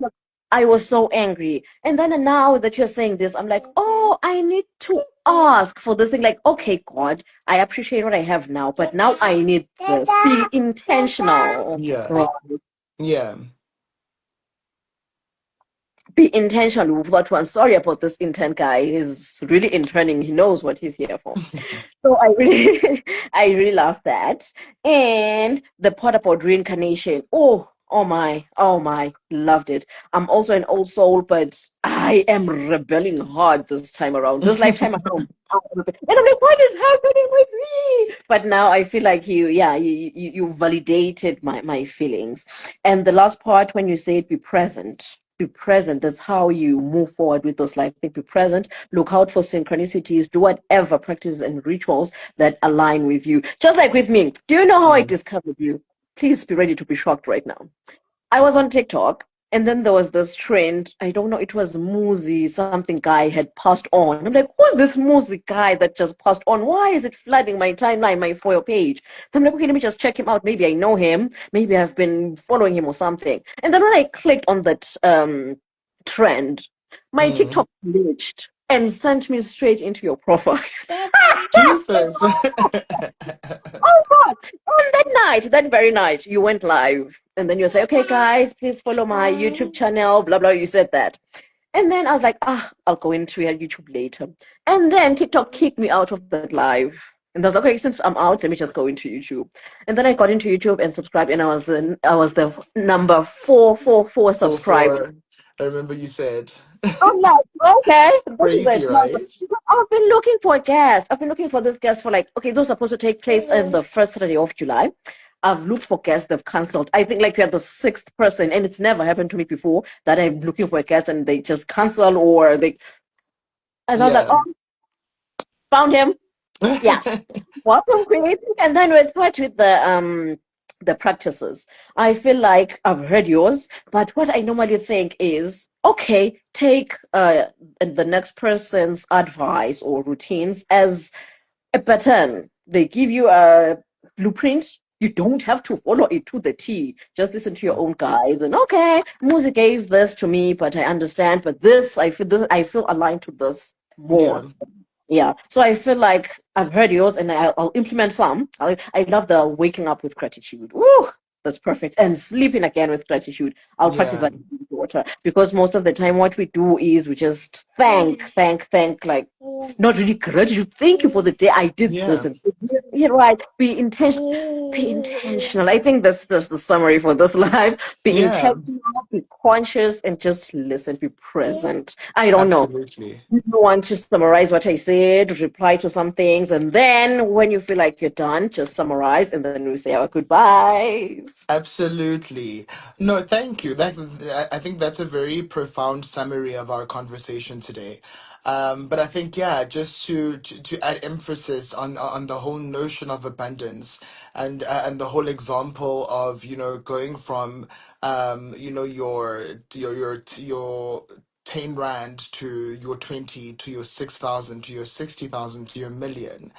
I was so angry. And then now that you're saying this, I'm like, oh, I need to ask for this thing. Like, okay, God, I appreciate what I have now, but now I need this. Be intentional. Yeah, Right. yeah. Be intentional with that one. Sorry about this intern guy. He's really interning. He knows what he's here for. So I really, I really love that. And the part about reincarnation. Oh my, loved it. I'm also an old soul, but I am rebelling hard this time around. This lifetime around. And I'm like, what is happening with me? But now I feel like you validated my feelings. And the last part when you said be present. Be present. That's how you move forward with those life. Think be present. Look out for synchronicities. Do whatever practices and rituals that align with you. Just like with me. Do you know how I Mm, discovered you? Please be ready to be shocked right now. I was on TikTok and then there was this trend. I don't know, it was Muzi, something guy had passed on. I'm like, who's this Muzi guy that just passed on? Why is it flooding my timeline, my For You page? Then I'm like, okay, let me just check him out. Maybe I know him. Maybe I've been following him or something. And then when I clicked on that trend, my mm. TikTok glitched and sent me straight into your profile. Jesus. Oh God! On that night, that very night, you went live, and then you say, "Okay, guys, please follow my YouTube channel." Blah blah. You said that, and then I was like, I'll go into your YouTube later." And then TikTok kicked me out of that live, and I was like, "Okay, since I'm out, let me just go into YouTube." And then I got into YouTube and subscribed, and I was the number 444 Oh, subscriber. for I remember you said. I'm like, okay, this is Crazy, it. No, but right? I've been looking for a guest. I've been looking for this guest for like, okay, those are supposed to take place in the first Saturday of July. I've looked for guests, they've cancelled. I think like you're the sixth person, and it's never happened to me before that I'm looking for a guest and they just cancel or they. And I was like, Yeah. oh, found him. Yes. Welcome, Queen. And then with the practices, I feel like I've heard yours, but what I normally think is, okay, take the next person's advice or routines as a pattern. They give you a blueprint. You don't have to follow it to the T. Just listen to your own guides and okay, music gave this to me, but I understand. But this I feel aligned to this Yeah, more. Yeah. So I feel like I've heard yours and I'll implement some. I love the waking up with gratitude. Woo! That's perfect. And sleeping again with gratitude. I'll practice yeah, that with my daughter because most of the time what we do is we just thank, like not really gratitude. Thank you for the day I did this yeah, and you're right. Be intentional. I think that's the summary for this life. Be yeah, intentional, be conscious, and just listen, be present. I don't know. absolutely. You want to summarize what I said, reply to some things, and then when you feel like you're done, just summarize, and then we say our goodbyes. Absolutely. No, thank you. I think that's a very profound summary of our conversation today. But I think, yeah, just to add emphasis on the whole notion of abundance and the whole example of, going from your 10 rand to your 20 to your 6,000 to your 60,000 to your million.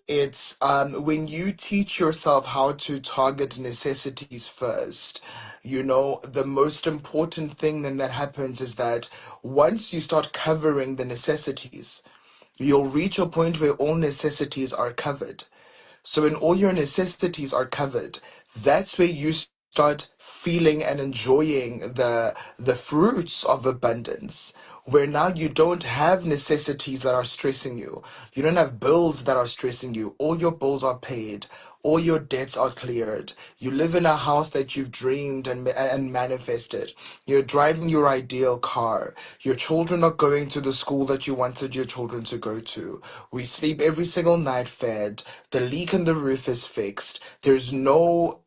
It's when you teach yourself how to target necessities first, the most important thing then that happens is that once you start covering the necessities, you'll reach a point where all necessities are covered. So when all your necessities are covered, that's where you start feeling and enjoying the fruits of abundance. Where now you don't have necessities that are stressing you. You don't have bills that are stressing you. All your bills are paid. All your debts are cleared. You live in a house that you've dreamed and manifested. You're driving your ideal car. Your children are going to the school that you wanted your children to go to. We sleep every single night fed. The leak in the roof is fixed. There's no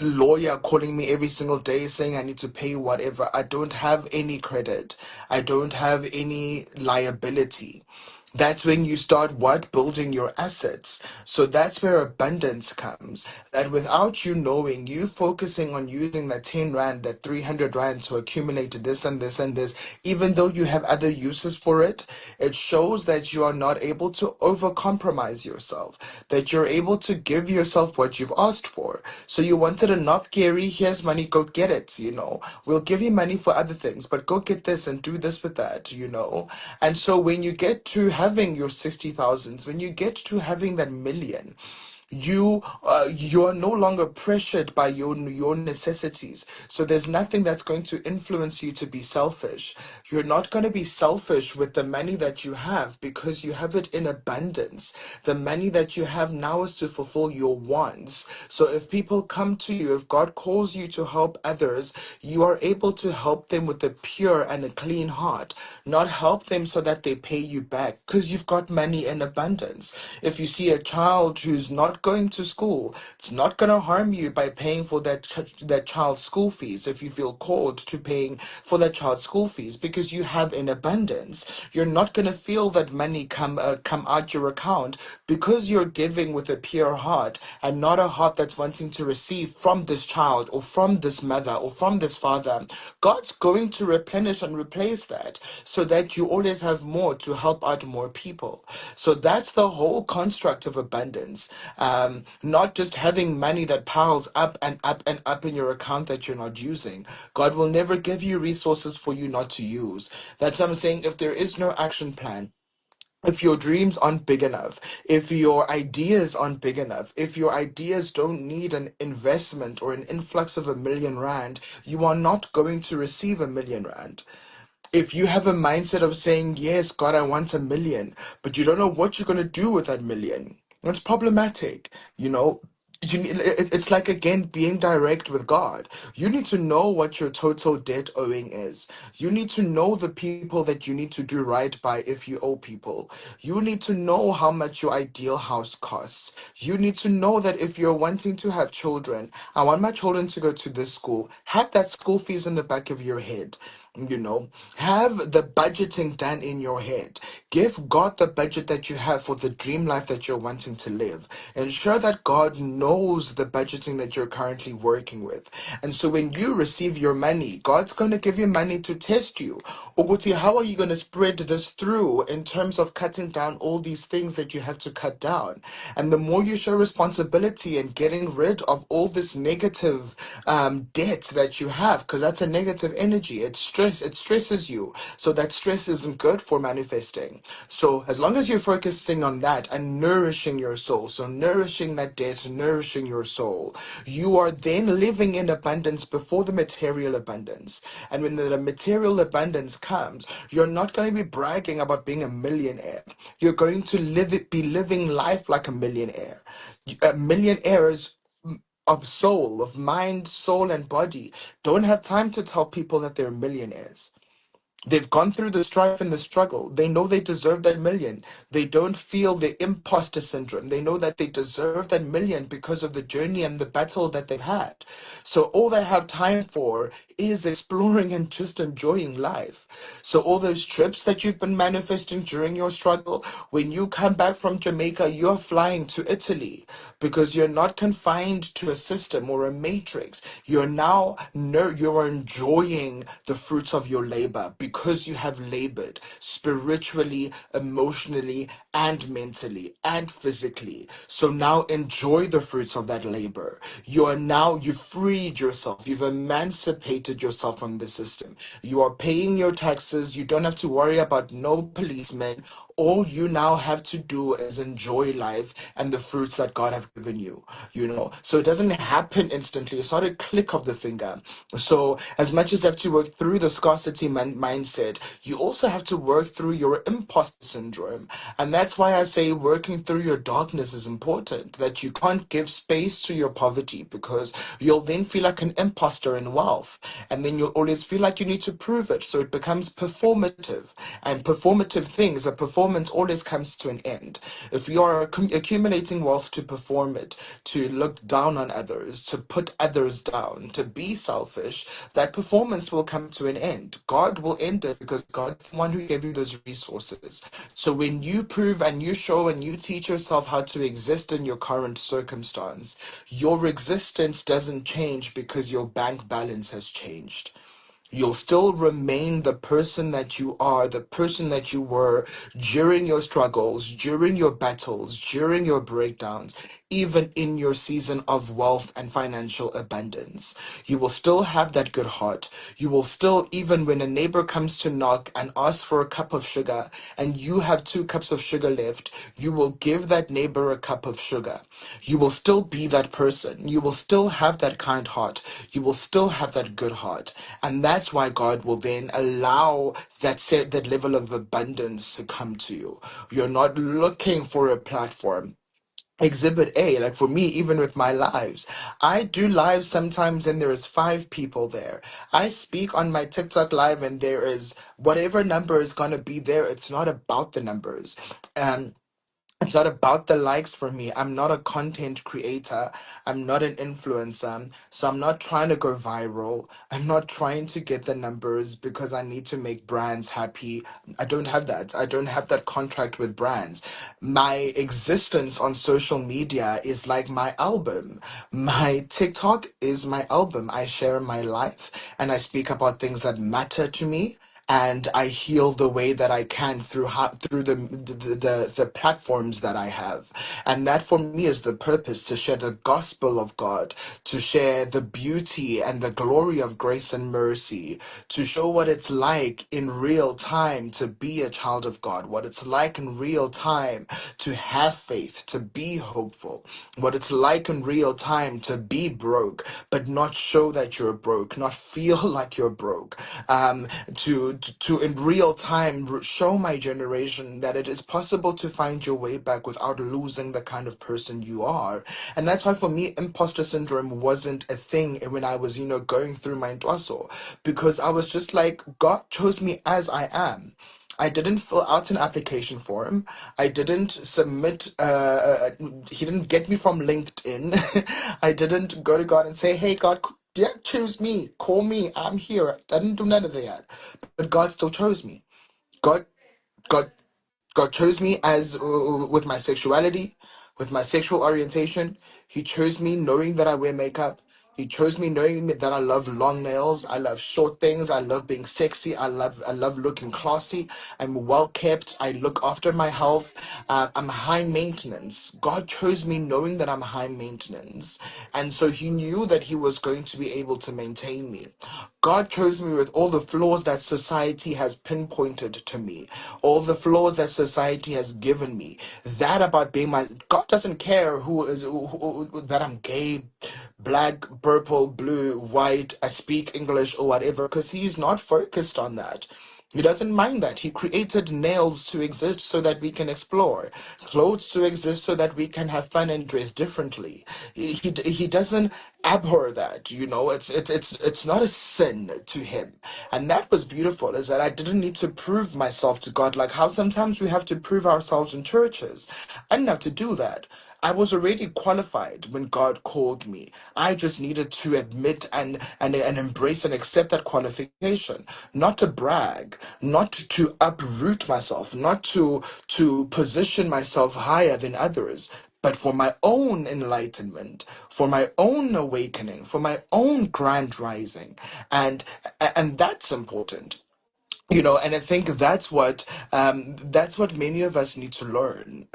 lawyer calling me every single day saying I need to pay whatever. I don't have any credit. I don't have any liability. That's when you start what? Building your assets. So that's where abundance comes. That without you knowing, you focusing on using that 10 rand, that 300 rand to accumulate this and this and this, even though you have other uses for it, it shows that you are not able to overcompromise yourself, that you're able to give yourself what you've asked for. So you wanted a knob, Gary, here's money, go get it. We'll give you money for other things, but go get this and do this with that. And so when you get to having your 60,000s, when you get to having that million, you are no longer pressured by your necessities. So there's nothing that's going to influence you to be selfish. You're not going to be selfish with the money that you have because you have it in abundance. The money that you have now is to fulfill your wants. So if people come to you, if God calls you to help others, you are able to help them with a pure and a clean heart, not help them so that they pay you back because you've got money in abundance. If you see a child who's not going to school, it's not going to harm you by paying for that child's school fees if you feel called to paying for that child's school fees because you have in abundance. You're not going to feel that money come out your account because you're giving with a pure heart and not a heart that's wanting to receive from this child or from this mother or from this father. God's going to replenish and replace that so that you always have more to help out more people. So that's the whole construct of abundance. Not just having money that piles up and up and up in your account that you're not using. God will never give you resources for you not to use. That's what I'm saying. If there is no action plan, if your dreams aren't big enough, if your ideas aren't big enough, if your ideas don't need an investment or an influx of 1 million rand, you are not going to receive 1 million rand. If you have a mindset of saying, yes, God, I want 1 million, but you don't know what you're going to do with that million, that's problematic. You know, it's like, again, being direct with God. You need to know what your total debt owing is. You need to know the people that you need to do right by if you owe people. You need to know how much your ideal house costs. You need to know that if you're wanting to have children, I want my children to go to this school, have that school fees in the back of your head. You know, have the budgeting done in your head. Give God the budget that you have for the dream life that you're wanting to live. Ensure that God knows the budgeting that you're currently working with. And so when you receive your money, God's going to give you money to test you. Uguti, how are you going to spread this through in terms of cutting down all these things that you have to cut down? And the more you show responsibility and getting rid of all this negative debt that you have, because that's a negative energy. It's stress. It stresses you. So that stress isn't good for manifesting. So as long as you're focusing on that and nourishing your soul, so nourishing that debt, nourishing your soul, you are then living in abundance before the material abundance. And when the material abundance comes, you're not going to be bragging about being a millionaire. You're going to be living life like a millionaire. Millionaires of soul, of mind, soul, and body don't have time to tell people that they're millionaires. They've gone through the strife and the struggle. They know they deserve that million. They don't feel the imposter syndrome. They know that they deserve that million because of the journey and the battle that they've had. So all they have time for is exploring and just enjoying life. So all those trips that you've been manifesting during your struggle, when you come back from Jamaica, you're flying to Italy because you're not confined to a system or a matrix. You're now you're enjoying the fruits of your labor because you have labored spiritually, emotionally, and mentally and physically. So now enjoy the fruits of that labor. You've freed yourself, you've emancipated yourself from the system. You are paying your taxes, you don't have to worry about no policemen. All you now have to do is enjoy life and the fruits that God have given you, So it doesn't happen instantly. It's not a click of the finger. So as much as you have to work through the scarcity mindset, you also have to work through your imposter syndrome. And that's why I say working through your darkness is important, that you can't give space to your poverty because you'll then feel like an imposter in wealth. And then you'll always feel like you need to prove it. So it becomes performative. And performative things, a performance always comes to an end. If you are accumulating wealth to perform it, to look down on others, to put others down, to be selfish, that performance will come to an end. God will end it because God's the one who gave you those resources. So when you prove and you show and you teach yourself how to exist in your current circumstance, your existence doesn't change because your bank balance has changed. You'll still remain the person that you are, the person that you were during your struggles, during your battles, during your breakdowns, even in your season of wealth and financial abundance. You will still have that good heart. You will still, even when a neighbor comes to knock and ask for a cup of sugar and you have 2 cups of sugar left, you will give that neighbor a cup of sugar. You will still be that person. You will still have that kind heart. You will still have that good heart. And that's why God will then allow that level of abundance to come to you. You're not looking for a platform. Exhibit A, like for me, even with my lives, I do lives sometimes and there is 5 people there. I speak on my TikTok live and there is whatever number is going to be there. It's not about the numbers. Um, it's not about the likes for me. I'm not a content creator. I'm not an influencer. So I'm not trying to go viral. I'm not trying to get the numbers because I need to make brands happy. I don't have that. I don't have that contract with brands. My existence on social media is like my album. My TikTok is my album. I share my life and I speak about things that matter to me, and I heal the way that I can through the platforms that I have. And that for me is the purpose, to share the gospel of God, to share the beauty and the glory of grace and mercy, to show what it's like in real time to be a child of God, what it's like in real time to have faith, to be hopeful, what it's like in real time to be broke, but not show that you're broke, not feel like you're broke, to in real time show my generation that it is possible to find your way back without losing the kind of person you are. And that's why for me, imposter syndrome wasn't a thing when I was, going through my dwaso, because I was just like, God chose me as I am. I didn't fill out an application form. I didn't submit, he didn't get me from LinkedIn. I didn't go to God and say, hey, God, Yeah, choose me, call me, I'm here. I didn't do none of that. But God still chose me. God God God chose me as with my sexuality, with my sexual orientation. He chose me knowing that I wear makeup. He chose me knowing that I love long nails. I love short things. I love being sexy. I love looking classy. I'm well kept. I look after my health. I'm high maintenance. God chose me knowing that I'm high maintenance, and so He knew that He was going to be able to maintain me. God chose me with all the flaws that society has pinpointed to me, all the flaws that society has given me. That about being my God doesn't care that I'm gay, black, purple, blue, white, I speak English or whatever, because He's not focused on that. He doesn't mind that. He created nails to exist so that we can explore, clothes to exist so that we can have fun and dress differently. He doesn't abhor that. It's not a sin to him, and that was beautiful. Is that I didn't need to prove myself to God, like how sometimes we have to prove ourselves in churches. I didn't have to do that. I was already qualified when God called me. I just needed to admit and embrace and accept that qualification, not to brag, not to uproot myself, not to position myself higher than others, but for my own enlightenment, for my own awakening, for my own grand rising. And that's important. And I think that's what many of us need to learn,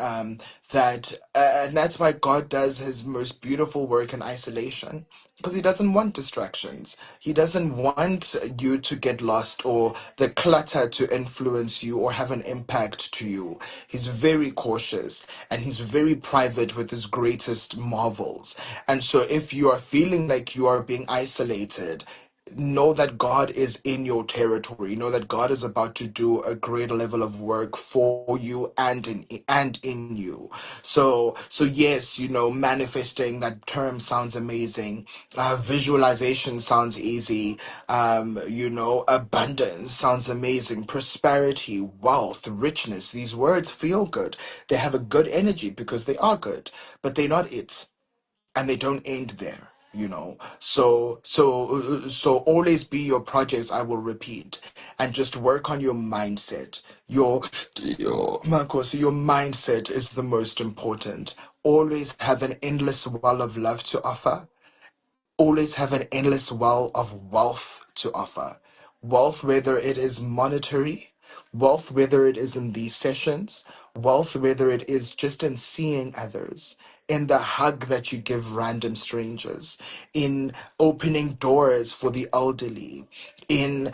that and that's why God does his most beautiful work in isolation, because he doesn't want distractions. He doesn't want you to get lost or the clutter to influence you or have an impact to you. He's very cautious and he's very private with his greatest marvels. And so if you are feeling like you are being isolated, know that God is in your territory. Know that God is about to do a greater level of work for you and in you. So yes, manifesting, that term sounds amazing. Visualization sounds easy. Abundance sounds amazing. Prosperity, wealth, richness. These words feel good. They have a good energy because they are good, but they're not it, and they don't end there. So always be your projects, I will repeat, and just work on your mindset. Your Marcos, your mindset is the most important. Always have an endless well of love to offer. Always have an endless well of wealth to offer. Wealth, whether it is monetary, wealth, whether it is in these sessions, wealth, whether it is just in seeing others, in the hug that you give random strangers, in opening doors for the elderly, in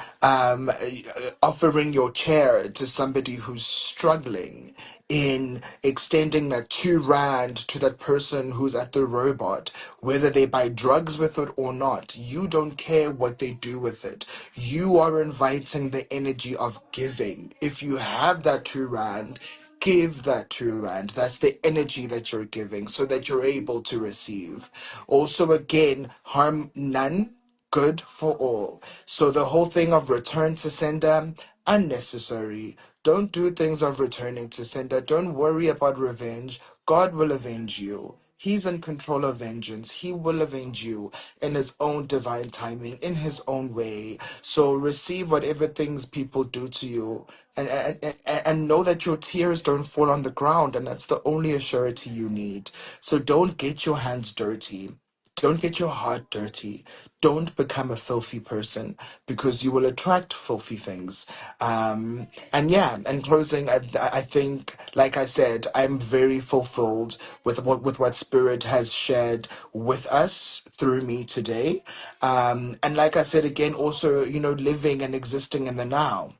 offering your chair to somebody who's struggling, in extending that 2 rand to that person who's at the robot, whether they buy drugs with it or not. You don't care what they do with it. You are inviting the energy of giving. If you have that 2 rand, give that 2 rand. That's the energy that you're giving so that you're able to receive. Also, again, harm none, good for all. So the whole thing of return to sender, unnecessary. Don't do things of returning to sender. Don't worry about revenge. God will avenge you. He's in control of vengeance. He will avenge you in his own divine timing, in his own way. So receive whatever things people do to you, and know that your tears don't fall on the ground, and that's the only assurity you need. So don't get your hands dirty. Don't get your heart dirty. Don't become a filthy person, because you will attract filthy things. And yeah, in closing, I think, like I said, I'm very fulfilled with what Spirit has shared with us through me today. And like I said again, also, living and existing in the now.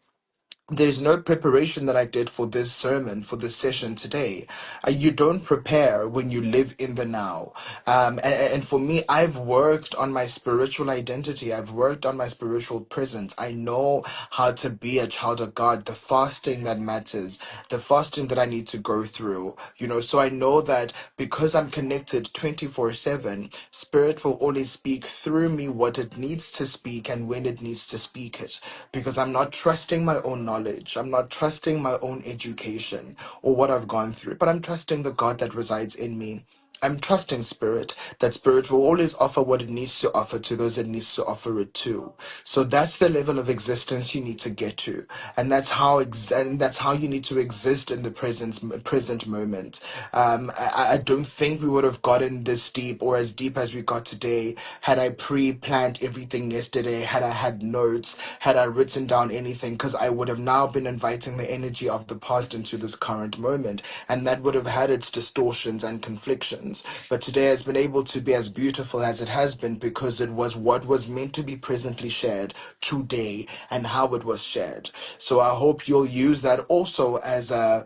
There's no preparation that I did for this sermon, for this session today. You don't prepare when you live in the now. And for me, I've worked on my spiritual identity. I've worked on my spiritual presence. I know how to be a child of God, the fasting that matters, the fasting that I need to go through. So I know that because I'm connected 24/7, Spirit will always speak through me what it needs to speak and when it needs to speak it, because I'm not trusting my own knowledge. I'm not trusting my own education or what I've gone through, but I'm trusting the God that resides in me. I'm trusting spirit, that spirit will always offer what it needs to offer to those it needs to offer it to. So that's the level of existence you need to get to. And that's how you need to exist in the present moment. I don't think we would have gotten this deep, or as deep as we got today, had I pre-planned everything yesterday, had I had notes, had I written down anything, because I would have now been inviting the energy of the past into this current moment, and that would have had its distortions and conflictions. But today has been able to be as beautiful as it has been because it was what was meant to be presently shared today and how it was shared. So I hope you'll use that also as a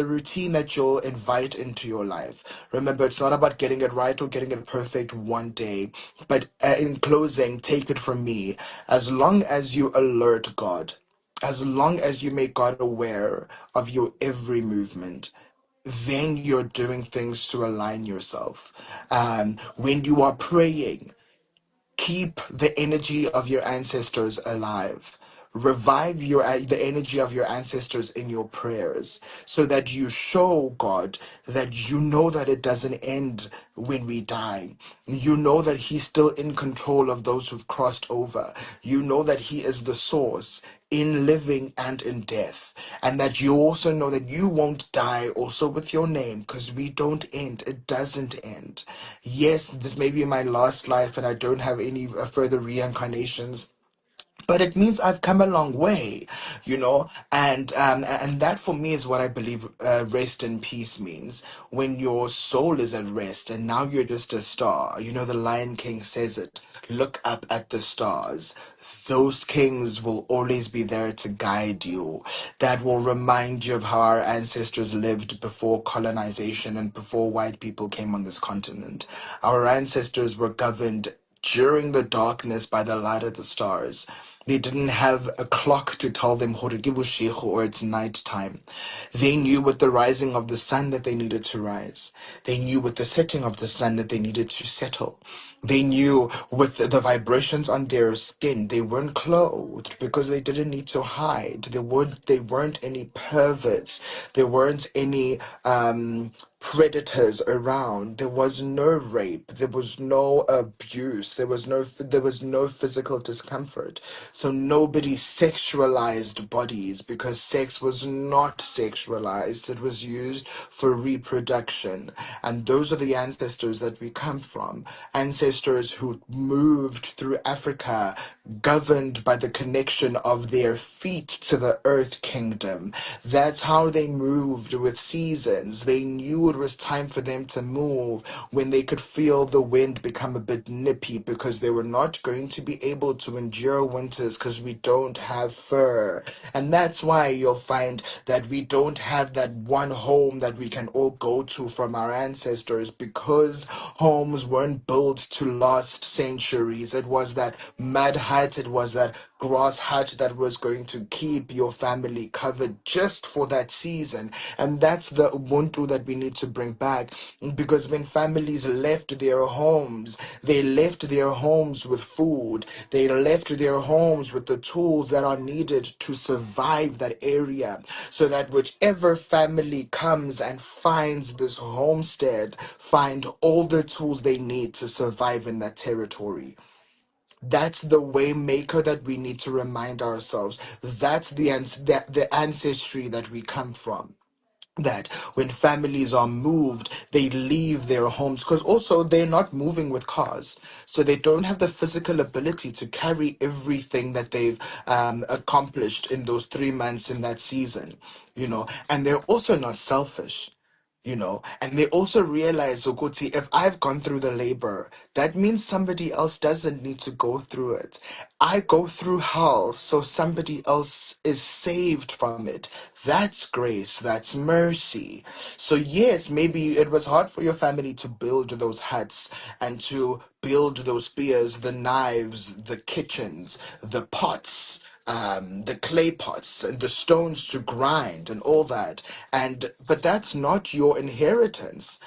routine that you'll invite into your life. Remember, it's not about getting it right or getting it perfect one day, but in closing, take it from me. As long as you alert God, as long as you make God aware of your every movement, then you're doing things to align yourself. When you are praying, keep the energy of your ancestors alive. Revive the energy of your ancestors in your prayers, so that you show God that you know that it doesn't end when we die. You know that He's still in control of those who've crossed over. You know that He is the source in living and in death, and that you also know that you won't die also with your name, because we don't end. It doesn't end. Yes, this may be my last life and I don't have any further reincarnations, but it means I've come a long way, and that for me is what I believe rest and peace means. When your soul is at rest and now you're just a star. The Lion King says it. Look up at the stars. Those kings will always be there to guide you. That will remind you of how our ancestors lived before colonization and before white people came on this continent. Our ancestors were governed during the darkness by the light of the stars. They didn't have a clock to tell them "Hore ke boshego," or it's night time. They knew with the rising of the sun that they needed to rise. They knew with the setting of the sun that they needed to settle. They knew with the vibrations on their skin, they weren't clothed because they didn't need to hide. They weren't any perverts. There weren't any predators around. There was no rape. There was no abuse. There was no physical discomfort. So nobody sexualized bodies because sex was not sexualized. It was used for reproduction. And those are the ancestors that we come from. Ancestors who moved through Africa, governed by the connection of their feet to the earth kingdom. That's how they moved with seasons. They knew it was time for them to move when they could feel the wind become a bit nippy, because they were not going to be able to endure winters because we don't have fur. And that's why you'll find that we don't have that one home that we can all go to from our ancestors, because homes weren't built to last centuries. It was that mud hut, it was that grass hut that was going to keep your family covered just for that season. And that's the Ubuntu that we need to bring back, because when families left their homes, they left their homes with food, they left their homes with the tools that are needed to survive that area, so that whichever family comes and finds this homestead find all the tools they need to survive in that territory. That's the way maker that we need to remind ourselves. That's the ancestry that we come from. That when families are moved, they leave their homes, because also they're not moving with cars, so they don't have the physical ability to carry everything that they've accomplished in those 3 months in that season. And they're also not selfish. And they also realize, Okuti, if I've gone through the labor, that means somebody else doesn't need to go through it. I go through hell, so somebody else is saved from it. That's grace, that's mercy. So yes, maybe it was hard for your family to build those huts and to build those spears, the knives, the kitchens, the pots, the clay pots and the stones to grind and all that. But that's not your inheritance,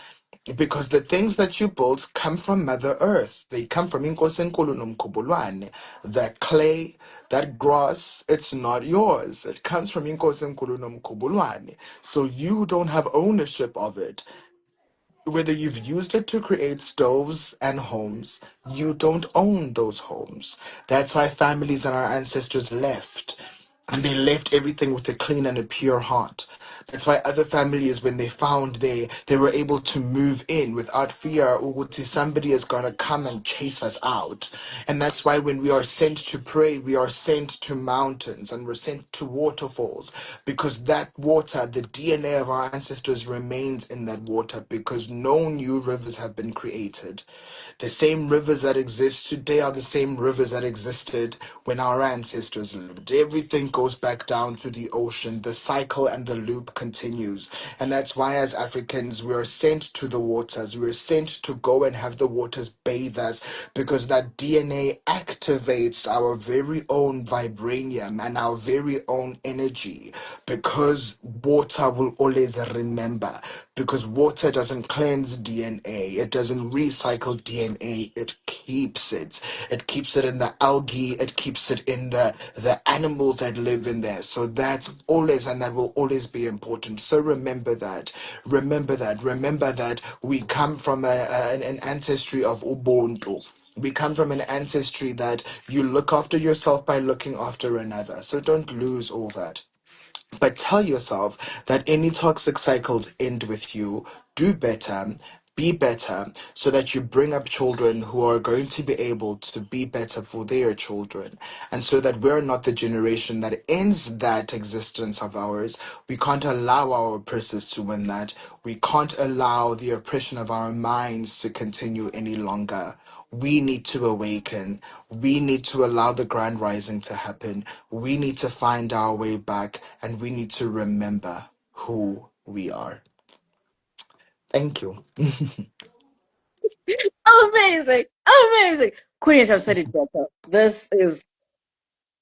because the things that you build come from Mother Earth. They come from Inkosi Enkulu Nomkhubulwane. That clay, that grass, it's not yours. It comes from Inkosi Enkulu Nomkhubulwane. So you don't have ownership of it. whether you've used it to create stoves and homes, you don't own those homes. That's why families and our ancestors left. And they left everything with a clean and a pure heart. That's why other families, when they found they were able to move in without fear, ukuthi somebody is gonna come and chase us out. And that's why when we are sent to pray, we are sent to mountains and we're sent to waterfalls, because that water, the DNA of our ancestors remains in that water, because no new rivers have been created. The same rivers that exist today are the same rivers that existed when our ancestors lived. Everything goes back down to the ocean. The cycle and the loop continues. And that's why, as Africans, we are sent to the waters. We are sent to go and have the waters bathe us, because that DNA activates our very own vibranium and our very own energy, because water will always remember, because water doesn't cleanse DNA, it doesn't recycle DNA, it keeps it. It keeps it in the algae, it keeps it in the animals that live in there. So that's always, and that will always be important. So remember that. Remember that we come from an ancestry of Ubuntu. We come from an ancestry that you look after yourself by looking after another. So don't lose all that. But tell yourself that any toxic cycles end with you. Do better, be better, so that you bring up children who are going to be able to be better for their children. And so that we're not the generation that ends that existence of ours. We can't allow our oppressors to win that. We can't allow the oppression of our minds to continue any longer. We need to awaken. We need to allow the grand rising to happen. We need to find our way back, and we need to remember who we are. Thank you. Amazing, amazing. Couldn't have said it better. This is,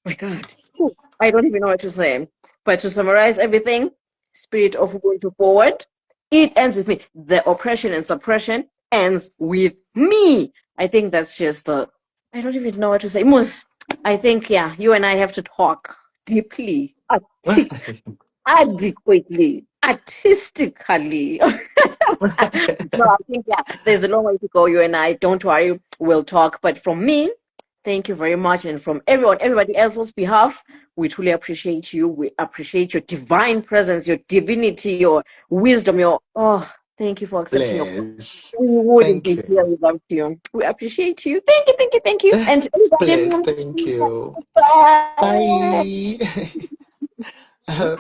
my God. Whew, I don't even know what to say. But to summarize everything, spirit of Ubuntu forward, it ends with me. The oppression and suppression ends with me. I think that's just the, I don't even know what to say. Mus, I think, yeah, you and I have to talk deeply, adequately, artistically. No, I think, yeah, there's a long way to go. You and I, don't worry, we'll talk. But from me, thank you very much. And from everybody else's behalf, we truly appreciate you. We appreciate your divine presence, your divinity, your wisdom, thank you for accepting your. Bless. We wouldn't Thank be here you. without you. We appreciate you. Thank you, thank you, thank you. And Bless. everybody, Thank you. bye. Bye.